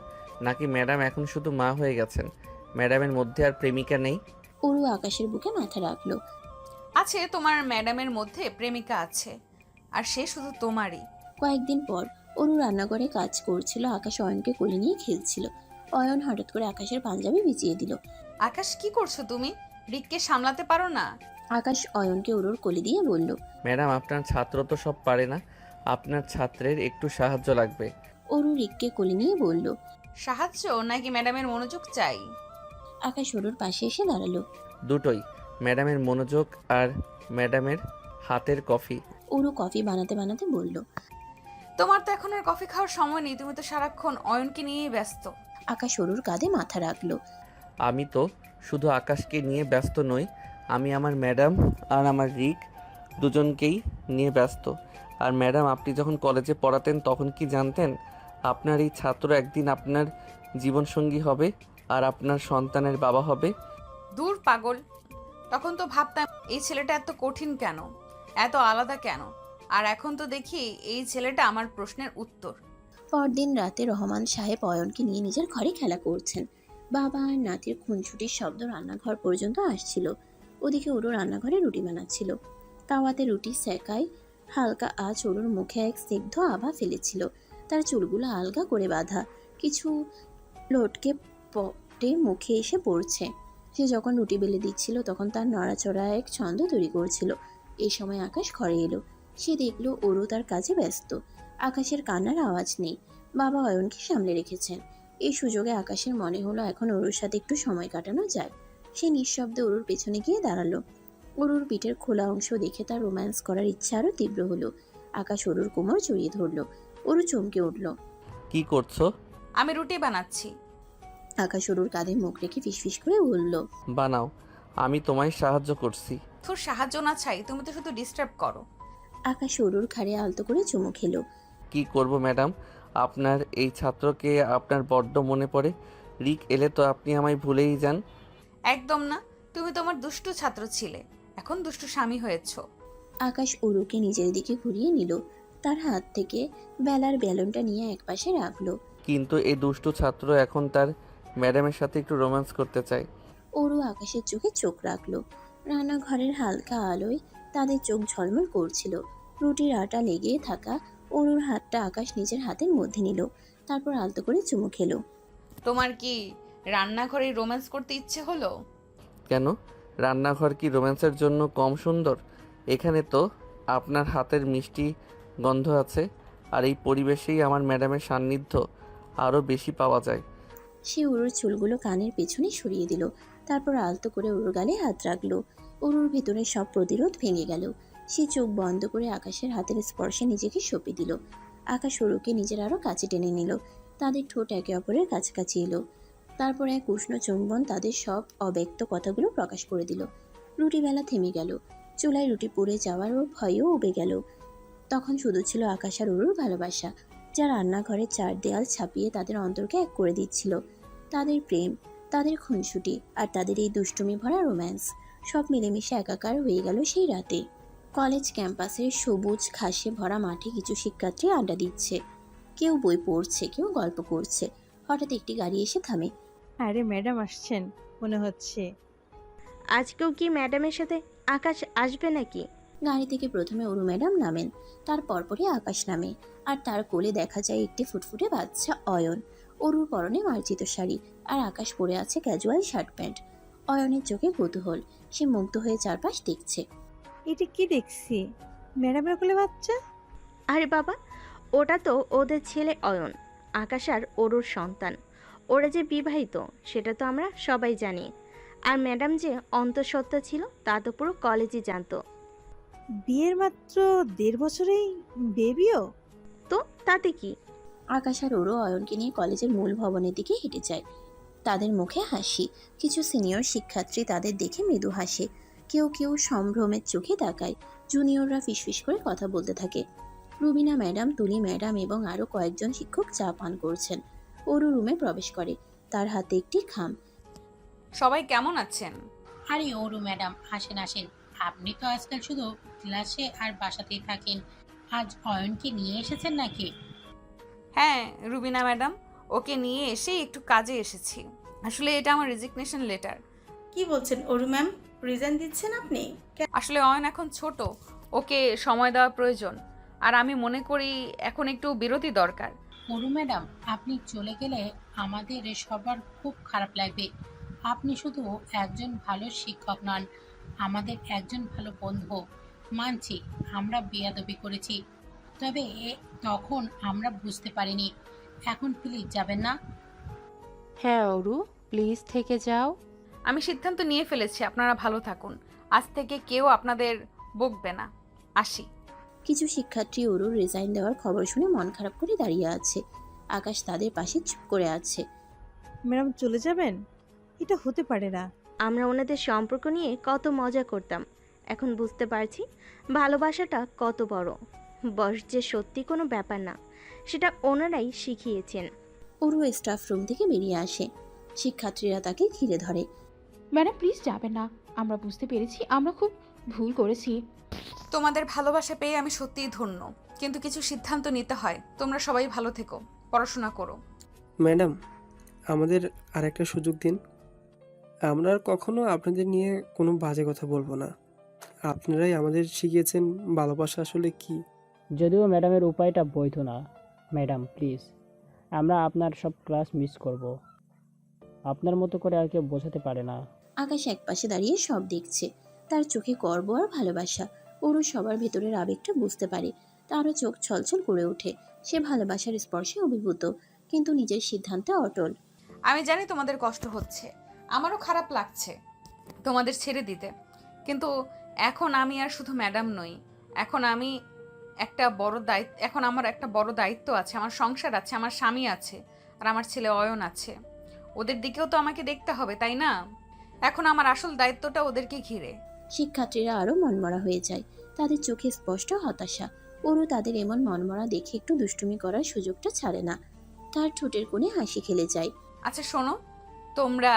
নাকি? ম্যাডাম এখন শুধু মা হয়ে গেছেন, ম্যাডামের মধ্যে আর প্রেমিকা নেই?
অরু আকাশের বুকে মাথা রাখলো।
আছে, তোমার ম্যাডামের মধ্যে প্রেমিকা আছে, আর সে শুধু তোমারই।
কয়েকদিন পর অরু রান্নাঘরে কাজ করছিল, আকাশ অয়নকে কোলে নিয়ে খেলছিল। অয়ন হঠাৎ করে আকাশের পাঞ্জাবি ভিজিয়ে দিল।
আকাশ, কি করছো তুমি? রিককে সামলাতে পারো না?
আকাশ অয়নকে অরুর কোলে দিয়ে বলল,
ম্যাডাম, আপনার ছাত্র তো সব পারে না, আপনার ছাত্রের একটু সাহায্য লাগবে।
অরু রিককে কোলে নিয়ে বলল,
সাহায্য নাকি ম্যাডামের মনোযোগ চাই?
আকাশ অরুর পাশে এসে দাঁড়ালো।
দুটোই, ম্যাডামের মনোযোগ আর ম্যাডামের হাতের কফি।
অরু কফি বানাতে বানাতে বলল,
তোমার তো এখন আর কফি খাওয়ার সময় নেই, তুমি তো সারাক্ষণ অয়নকে নিয়েই ব্যস্ত।
আকাশ অরুর কাঁধে মাথা রাখলো।
আমি তো শুধু আকাশকে নিয়ে ব্যস্ত নই, আমি আমার ম্যাডাম আর আমার রিক দুজনকেই নিয়ে ব্যস্ত। আর ম্যাডাম, আপনি যখন কলেজে পড়াতেন তখন কি জানতেন আপনার এই ছাত্র একদিন আপনার জীবনসঙ্গী হবে আর আপনার সন্তানের বাবা হবে?
দূর পাগল, তখন তো ভাবতাম এই ছেলেটা এত কঠিন কেন, এত আলাদা কেন, আর এখন তো দেখি এই ছেলেটা আমার প্রশ্নের উত্তর।
পরদিন রাতে রহমান সাহেব অয়নকে নিয়ে নিজের ঘরে খেলা করছেন। বাবা আর নাতির খুনছুটির শব্দ রান্নাঘর পর্যন্ত আসছিল। ওদিকে ওরও রান্নাঘরে রুটি বানাচ্ছিল। তাওয়াতে রুটি সেকায় হালকা আঁচ ওরুর মুখে এক স্নিগ্ধ আভা ফেলেছিল। তার চুলগুলো আলগা করে বাঁধা, কিছু লটকে পটে মুখে এসে পড়ছে। সে যখন রুটি বেলে দিচ্ছিল তখন তার নড়াচড়া এক ছন্দ তৈরি করছিল। এই সময় আকাশ ঘরে এলো। সে দেখলো ওরও তার কাজে ব্যস্ত। আকাশের কান্নার আওয়াজ নেই, বাবা অয়নকে সামলে রেখেছেন। এই সুযোগে আকাশের মনে হলো এখন অরুর সাথে একটু সময় কাটানো যায়। সে নিঃশব্দে অরুর পেছনে গিয়ে দাঁড়ালো। অরুর পিঠের খোলা অংশ দেখে তার রোম্যান্স করার ইচ্ছা আরো তীব্র হলো। আকাশ অরুর কোমর জড়িয়ে ধরলো। অরু চমকে উঠল।
কি করছো?
আমি রুটি বানাচ্ছি।
আকাশ অরুর কাঁধে মুখ রেখে ফিসফিস করে বলল,
বানাও, আমি তোমায় সাহায্য করছি।
তোর সাহায্য না চাই, তুমি তো শুধু ডিস্টার্ব করো।
আকাশ অরুর ঘাড়ে আলতো করে চুমু খেলো।
কি করব ম্যাডাম, আপনার এই ছাত্রকে আপনার বড্ড মনে পড়ে। রিক এলে তো আপনি আমায় ভুলেই যান।
একদম না, তুমি তোমার দুষ্টু ছাত্র ছিলে, এখন দুষ্টু স্বামী হয়েছো।
আকাশ অরুকে নিজের দিকে ঘুরিয়ে নিল। তার হাত থেকে বেলার ব্যালনটা নিয়ে একপাশে রাখলো।
কিন্তু এই দুষ্টু ছাত্র এখন তার ম্যাডামের সাথে একটু রোম্যান্স করতে চায়।
অরু আকাশের চোখে চোখ রাখলো। রান্নাঘরের হালকা আলোয় তাদের চোখ ঝলমল করছিল। রুটির আটা লেগে থাকা অরুর হাতটা আকাশ নিজের হাতের মধ্যে নিল, তারপর আলতো করে চুমু খেলো।
তোমার কি রান্নাঘরে রোম্যান্স করতে ইচ্ছে হলো?
কেন, রান্নাঘর কি রোম্যান্সের জন্য কম সুন্দর? এখানে তো আপনার হাতের মিষ্টি গন্ধ আছে, আর এই পরিবেশেই আমার ম্যাডামের সান্নিধ্য আরও বেশি পাওয়া যায়।
সে অরুর চুলগুলো কানের পেছনে সরিয়ে দিল, তারপর আলতো করে অরুর গালে হাত রাখলো। অরুর ভেতরে সব প্রতিরোধ ভেঙে গেল। সে চোখ বন্ধ করে আকাশের হাতের স্পর্শে নিজেকে সঁপে দিল। আকাশ অরুকে নিজের আরো কাছে টেনে নিল। তাদের ঠোঁট একে অপরের কাছাকাছি এলো। তারপর এক উষ্ণ চুম্বন তাদের সব অব্যক্ত কথাগুলো প্রকাশ করে দিল। রুটিবেলা থেমে গেল। চুলায় রুটি পুড়ে যাওয়ার ভয়ও উবে গেল। তখন শুধু ছিল আকাশ আর অরুর ভালোবাসা, যা রান্নাঘরের চার দেয়াল ছাপিয়ে তাদের অন্তরকে এক করে দিচ্ছিল। তাদের প্রেম, তাদের খুনসুটি আর তাদের এই দুষ্টুমি ভরা রোম্যান্স সব মিলেমিশে একাকার হয়ে গেল সেই রাতে। কলেজ ক্যাম্পাসের সবুজ ঘাসে ভরা মাঠে কিছু শিক্ষার্থী আড্ডা দিচ্ছে। কেউ বই পড়ছে, কেউ গল্প করছে। হঠাৎ একটি গাড়ি এসে থামে।
আরে ম্যাডাম আসছেন মনে হচ্ছে।
আজকেও কি ম্যাডামের সাথে আকাশ আসবে নাকি?
গাড়ি থেকে প্রথমে অরু ম্যাডাম নামেন, তার পরপরই আকাশ নামে। আর তার কোলে দেখা যায় একটি ফুটফুটে বাচ্চা অয়ন। অরুর পরনে মার্জিত শাড়ি, আর আকাশ পরে আছে ক্যাজুয়াল শার্ট প্যান্ট। অয়নের চোখে কৌতূহল, সে মুগ্ধ হয়ে চারপাশ দেখছে।
এটা কি দেখছি, ম্যাডামের কোলে বাচ্চা?
আরে বাবা, ওটা তো ওদের ছেলে অয়ন, আকাশ আর অরুর সন্তান। ওরা যে বিবাহিত সেটা তো আমরা সবাই জানি। আর ম্যাডাম যে অন্তঃসত্ত্বা ছিল তা তো পুরো কলেজই জানতো।
বিয়ের মাত্র 1.5 বছরেই বেবিও?
তো তাতে কি?
আকাশ আর অরু অয়নকে নিয়ে কলেজের মূল ভবনের দিকে হেঁটে যায়। তাদের মুখে হাসি। কিছু সিনিয়র শিক্ষার্থী তাদের দেখে মৃদু হাসে। কেউ কেউ সম্ভ্রমের চোখে তাকায়। জুনিয়ররা ফিসফিস করে কথা বলতে থাকে। রুবিনা ম্যাডাম, তুলি ম্যাডাম এবং আরও কয়েকজন শিক্ষক চা পান করছেন। অরু রুমে প্রবেশ করে, তার হাতে একটি খাম।
সবাই কেমন আছেন?
আরে ওরু ম্যাডাম, আসেন আসেন। আপনি তো আজকাল শুধু ক্লাসে আর বাসাতেই থাকেন, আজ অয়নকে নিয়ে এসেছেন নাকি?
হ্যাঁ রুবিনা ম্যাডাম, ওকে নিয়ে এসে একটু কাজে এসেছি। আসলে এটা আমার রেজিগনেশন লেটার।
কি বলছেন অরু ম্যাম, রিজাইন দিচ্ছেন আপনি?
আসলে অয়ন এখন ছোট, ওকে সময় দেওয়া প্রয়োজন। আর আমি মনে করি এখন একটু বিরতি দরকার।
ওরু ম্যাডাম, আপনি চলে গেলে আমাদের সবার খুব খারাপ লাগবে। আপনি শুধু একজন ভালো শিক্ষক নন, আমাদের একজন ভালো বন্ধু। মানছি আমরা বেয়াদবি করেছি, তবে তখন আমরা বুঝতে পারিনি। এখন প্লিজ যাবেন না?
হ্যাঁ অরু, প্লিজ থেকে যাও।
আমি সিদ্ধান্ত নিয়ে ফেলেছি, আপনারা ভালো থাকুন। আজ থেকে কেউ আপনাদের বকবে না। আসি।
কিছু শিক্ষার্থী অরুর রিজাইন দেওয়ার খবর শুনে মন খারাপ করে দাঁড়িয়ে আছে। আকাশ তাদের পাশে চুপ করে আছে।
ম্যাডাম চলে যাবেন? এটা হতে পারে না।
আমরা ওনাদের সম্পর্ক নিয়ে কত মজা করতাম, এখন বুঝতে পারছি ভালোবাসাটা কত বড়। বয়স যে সত্যি কোনো ব্যাপার না, সেটা ওনারাই শিখিয়েছেন।
অরু স্টাফ রুম থেকে বেরিয়ে আসে। শিক্ষার্থীরা তাকে ঘিরে ধরে।
ম্যাডাম প্লিজ যাবেন না, আমরা বুঝতে পেরেছি আমরা খুব ভুল করেছি।
তোমাদের ভালোবাসা পেয়ে আমি সত্যিই ধন্য, কিন্তু কিছু সিদ্ধান্ত নিতে হয়। তোমরা সবাই ভালো থেকো, পড়াশোনা করো।
ম্যাডাম, আমাদের আর একটা সুযোগ দিন। আমরা আর কখনো আপনাদের নিয়ে কোনো বাজে কথা বলবো না। আপনারাই আমাদের শিখিয়েছেন ভালোবাসা আসলে কি।
যদিও ম্যাডামের উপায়টা বৈধ না। ম্যাডাম প্লিজ, আমরা আপনার সব ক্লাস মিস করব। আপনার মতো করে আর কেউ বোঝাতে পারে না।
আকাশ একপাশে দাঁড়িয়ে সব দেখছে। তার চোখে গর্ব আর ভালোবাসা। অরু সবার ভেতরের আবেগটা বুঝতে পারে। তারও চোখ ছলছল করে ওঠে। সে ভালোবাসার স্পর্শে অভিভূত, কিন্তু নিজের সিদ্ধান্তে অটল।
আমি জানি তোমাদের কষ্ট হচ্ছে, আমারও খারাপ লাগছে তোমাদের ছেড়ে দিতে, কিন্তু এখন আমি আর শুধু ম্যাডাম নই। এখন আমার একটা বড় দায়িত্ব আছে। আমার সংসার আছে, আমার স্বামী আছে, আর আমার ছেলে অয়ন আছে। ওদের দিকেও তো আমাকে দেখতে হবে, তাই না? এখন আমার আসল দায়িত্বটা ওদেরকে ঘিরে।
শিক্ষার্থীরা আরো মনমরা হয়ে যায়। তাদের চোখে স্পষ্ট হতাশা। অরু তাদের এমন মনমরা দেখে একটু দুষ্টুমি করার সুযোগটা ছাড়ে না। তার ঠোঁটের কোণে হাসি খেলে যায়।
আচ্ছা শোনো, তোমরা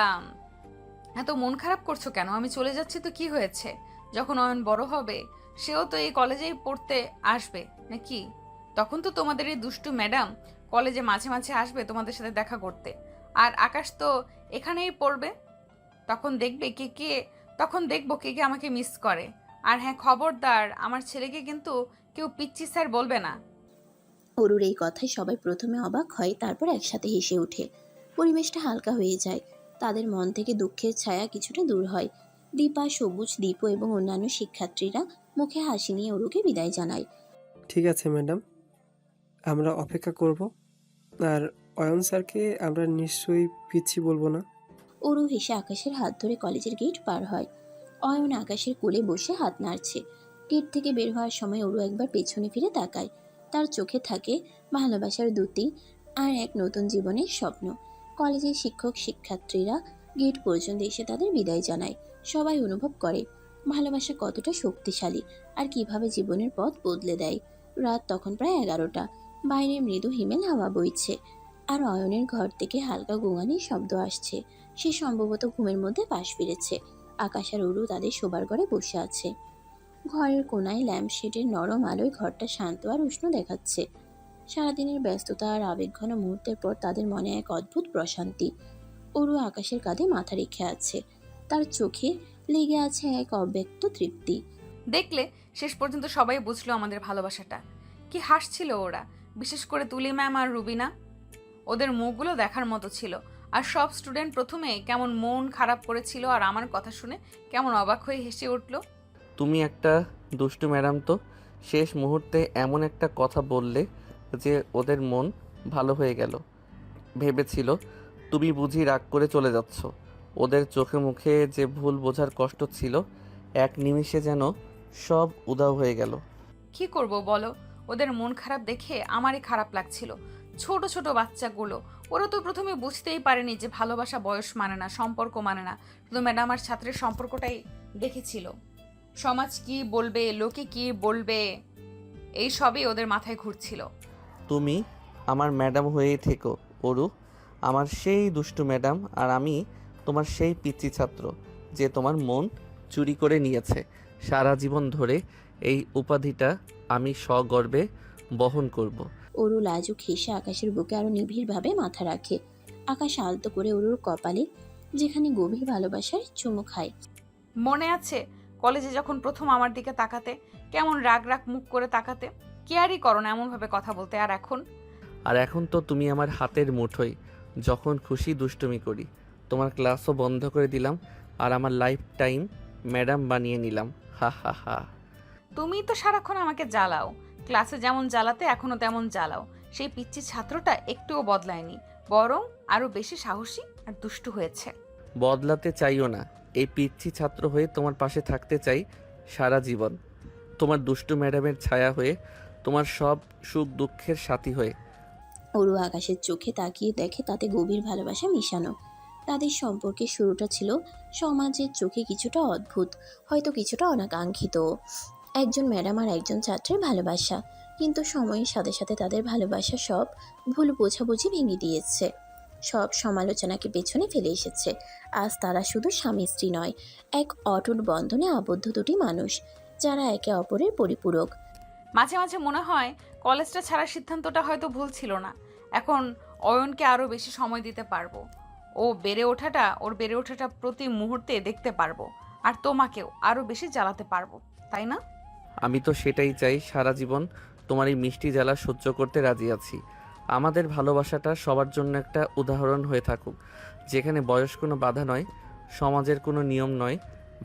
এত মন খারাপ করছো কেন? আমি চলে যাচ্ছি তো কি হয়েছে? যখন অয়ন বড় হবে, সেও তো এই কলেজেই পড়তে আসবে নাকি? তখন তো তোমাদের এই দুষ্টু ম্যাডাম কলেজে মাঝে মাঝে আসবে তোমাদের সাথে দেখা করতে। আর আকাশ তো এখানেই পড়বে। তখন দেখবো কে কে আমাকে মিস করে। আর হ্যাঁ, খবরদার আমার ছেলেকে কিন্তু কেউ পিচ্চি স্যার বলবে না।
অরুর এই কথায় সবাই প্রথমে অবাক হয়, তারপর একসাথে হেসে ওঠে। পরিবেশটা হালকা হয়ে যায়। তাদের মন থেকে দুঃখের ছায়া কিছুটা দূর হয়। দীপা, সবুজ, দীপ এবং অন্যান্য শিক্ষার্থীরা মুখে হাসি নিয়ে অরুকে বিদায় জানায়।
ঠিক আছে ম্যাডাম, আমরা অপেক্ষা করব। আর অয়ন স্যারকে আমরা নিশ্চয়ই পিচ্ছি বলবো না।
অরু হেসে আকাশের হাত ধরে কলেজের গেট পার হয়। অয়ন আকাশের কোলে বসে হাত নাড়ছে। গেট থেকে বের হওয়ার সময় ওরু একবার পেছনে ফিরে তাকায়। তার চোখে থাকে ভালোবাসার দ্যুতি আর এক নতুন জীবনের স্বপ্ন। কলেজের শিক্ষক শিক্ষার্থীরা গেট পর্যন্ত এসে তাদের বিদায় জানায়। সবাই অনুভব করে ভালোবাসা কতটা শক্তিশালী আর কিভাবে জীবনের পথ বদলে দেয়। রাত তখন প্রায় 11টা। বাইরে মৃদু হিমেল হাওয়া বইছে আর অয়নের ঘর থেকে হালকা গোঙানির শব্দ আসছে। সে সম্ভবত ঘুমের মধ্যে পাশ ফিরেছে। আকাশ আর উরু তাদের শোবার ঘরে বসে আছে। ঘরের কোনায় ল্যাম্পশেডের নরম আলোয় ঘরটা শান্ত আর উষ্ণ দেখাচ্ছে। সারাদিনের ব্যস্ততা আর আবেগঘন মুহূর্তের পর তাদের মনে এক অদ্ভুত প্রশান্তি। উরু আকাশের কাঁধে মাথা রেখে আছে। তার চোখে লেগে আছে এক অব্যক্ত তৃপ্তি।
দেখলে শেষ পর্যন্ত সবাই বুঝলো আমাদের ভালোবাসাটা। কি হাসছিল ওরা, বিশেষ করে তুলি ম্যাম আর রুবিনা। ওদের মুখগুলো দেখার মতো ছিল। আর সব স্টুডেন্ট প্রথমে কেমন মন খারাপ করেছিল আর আমার কথা শুনে কেমন অবাক হয়ে হেসে উঠল।
তুমি একটা দুষ্টু ম্যাডাম তো। শেষ মুহূর্তে এমন একটা কথা বললে যে ওদের মন ভালো হয়ে গেল। ভেবেছিল তুমি বুঝি রাগ করে চলে যাচ্ছ। ওদের চোখে মুখে যে ভুল বোঝার কষ্ট ছিল এক নিমিষে যেন সব উধাও হয়ে গেল।
কি করব বলো, ওদের মন খারাপ দেখে আমারই খারাপ লাগছিল। ছোট ছোট বাচ্চাগুলো, ওরা তো প্রথমে বুঝতেই পারেনি যে ভালোবাসা বয়স মানে না, সম্পর্ক মানে না। শুধু ম্যাডাম আর ছাত্রের সম্পর্কটাই দেখেছিল। সমাজ কি বলবে, লোকে কি বলবে, এই সবই ওদের মাথায় ঘুরছিল।
তুমি আমার ম্যাডাম হয়েই থেকো অরু, আমার সেই দুষ্টু ম্যাডাম। আর আমি তোমার সেই পিচ্চি ছাত্র যে তোমার মন চুরি করে নিয়েছে। সারা জীবন ধরে এই উপাধিটা আমি সগর্বে বহন করব।
অরু লাজুক হেসে আকাশের বুকে আরো নিবিড়ভাবে মাথা রাখে। আকাশ আলতো করে অরুর কপালে যেখানে গভীর ভালোবাসার চুমু খায়।
মনে আছে কলেজে যখন প্রথম আমার দিকে তাকাতে, কেমন রাগ রাগ মুখ করে তাকাতে, কেয়ারই করো না এমনভাবে কথা বলতে। আর
এখন তো তুমি আমার হাতের মুঠোয়, যখন খুশি দুষ্টুমি করি। তোমার ক্লাসও বন্ধ করে দিলাম আর আমার লাইফ টাইম ম্যাডাম বানিয়ে নিলাম। হা হা হা।
তুমি তো সারাক্ষণ আমাকে জ্বালাও, ক্লাসে যেমন জ্বালাতে এখনো তেমন জ্বালাও। সেই পিচ্চি ছাত্রটা একটুও বদলায়নি, বরং আরো বেশি সাহসী আর দুষ্টু হয়েছে।
বদলাতে চাইও না, এই পিচ্চি ছাত্র হয়ে তোমার পাশে থাকতে চাই সারা জীবন। তোমার দুষ্টু ম্যাডামের ছায়া হয়ে, তোমার সব সুখ দুঃখের সাথী হয়ে।
অরু আকাশের চোখে তাকিয়ে দেখে তাতে গভীর ভালোবাসা মিশানো। তাদের সম্পর্কের শুরুটা ছিল সমাজের চোখে কিছুটা অদ্ভুত, হয়তো কিছুটা অনাকাঙ্ক্ষিত। একজন ম্যাডাম আর একজন ছাত্রের ভালোবাসা। কিন্তু সময়ের সাথে সাথে তাদের ভালোবাসা সব ভুল বোঝাবুঝি ভেঙে দিয়েছে, সব সমালোচনাকে পেছনে ফেলে এসেছে। আজ তারা শুধু স্বামী স্ত্রী নয়, এক অটুট বন্ধনে আবদ্ধ দুটি মানুষ যারা একে অপরের পরিপূরক।
মাঝে মাঝে মনে হয় কলেজটা ছাড়ার সিদ্ধান্তটা হয়তো ভুল ছিল না। এখন অয়নকে আরো বেশি সময় দিতে পারবো। ওর বেড়ে ওঠাটা প্রতি মুহূর্তে দেখতে পারবো। আর তোমাকেও আরো বেশি জ্বালাতে পারবো, তাই না?
আমি তো সেটাই চাই। সারা জীবন তোমার এই মিষ্টি জ্বালা সহ্য করতে রাজি আছি। আমাদের ভালোবাসাটা সবার জন্য একটা উদাহরণ হয়ে থাকুক, যেখানে বয়স কোনো বাধা নয়, সমাজের কোনো নিয়ম নয়।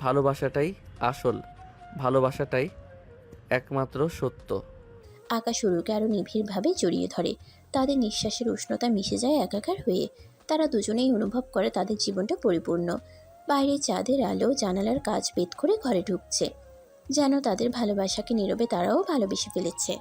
ভালোবাসাটাই আসল, ভালোবাসাটাই একমাত্র সত্য।
আকাশ অরুকে আরো নিবিড়ভাবে জড়িয়ে ধরে। তাদের নিঃশ্বাসের উষ্ণতা মিশে যায় একাকার হয়ে। তারা দুজনেই অনুভব করে তাদের জীবনটা পরিপূর্ণ। বাইরে চাঁদের আলো জানালার কাচ ভেদ করে ঘরে ঢুকছে, যেন তাদের ভালোবাসাকে নীরবে তারাও ভালোবেসে ফেলেছে।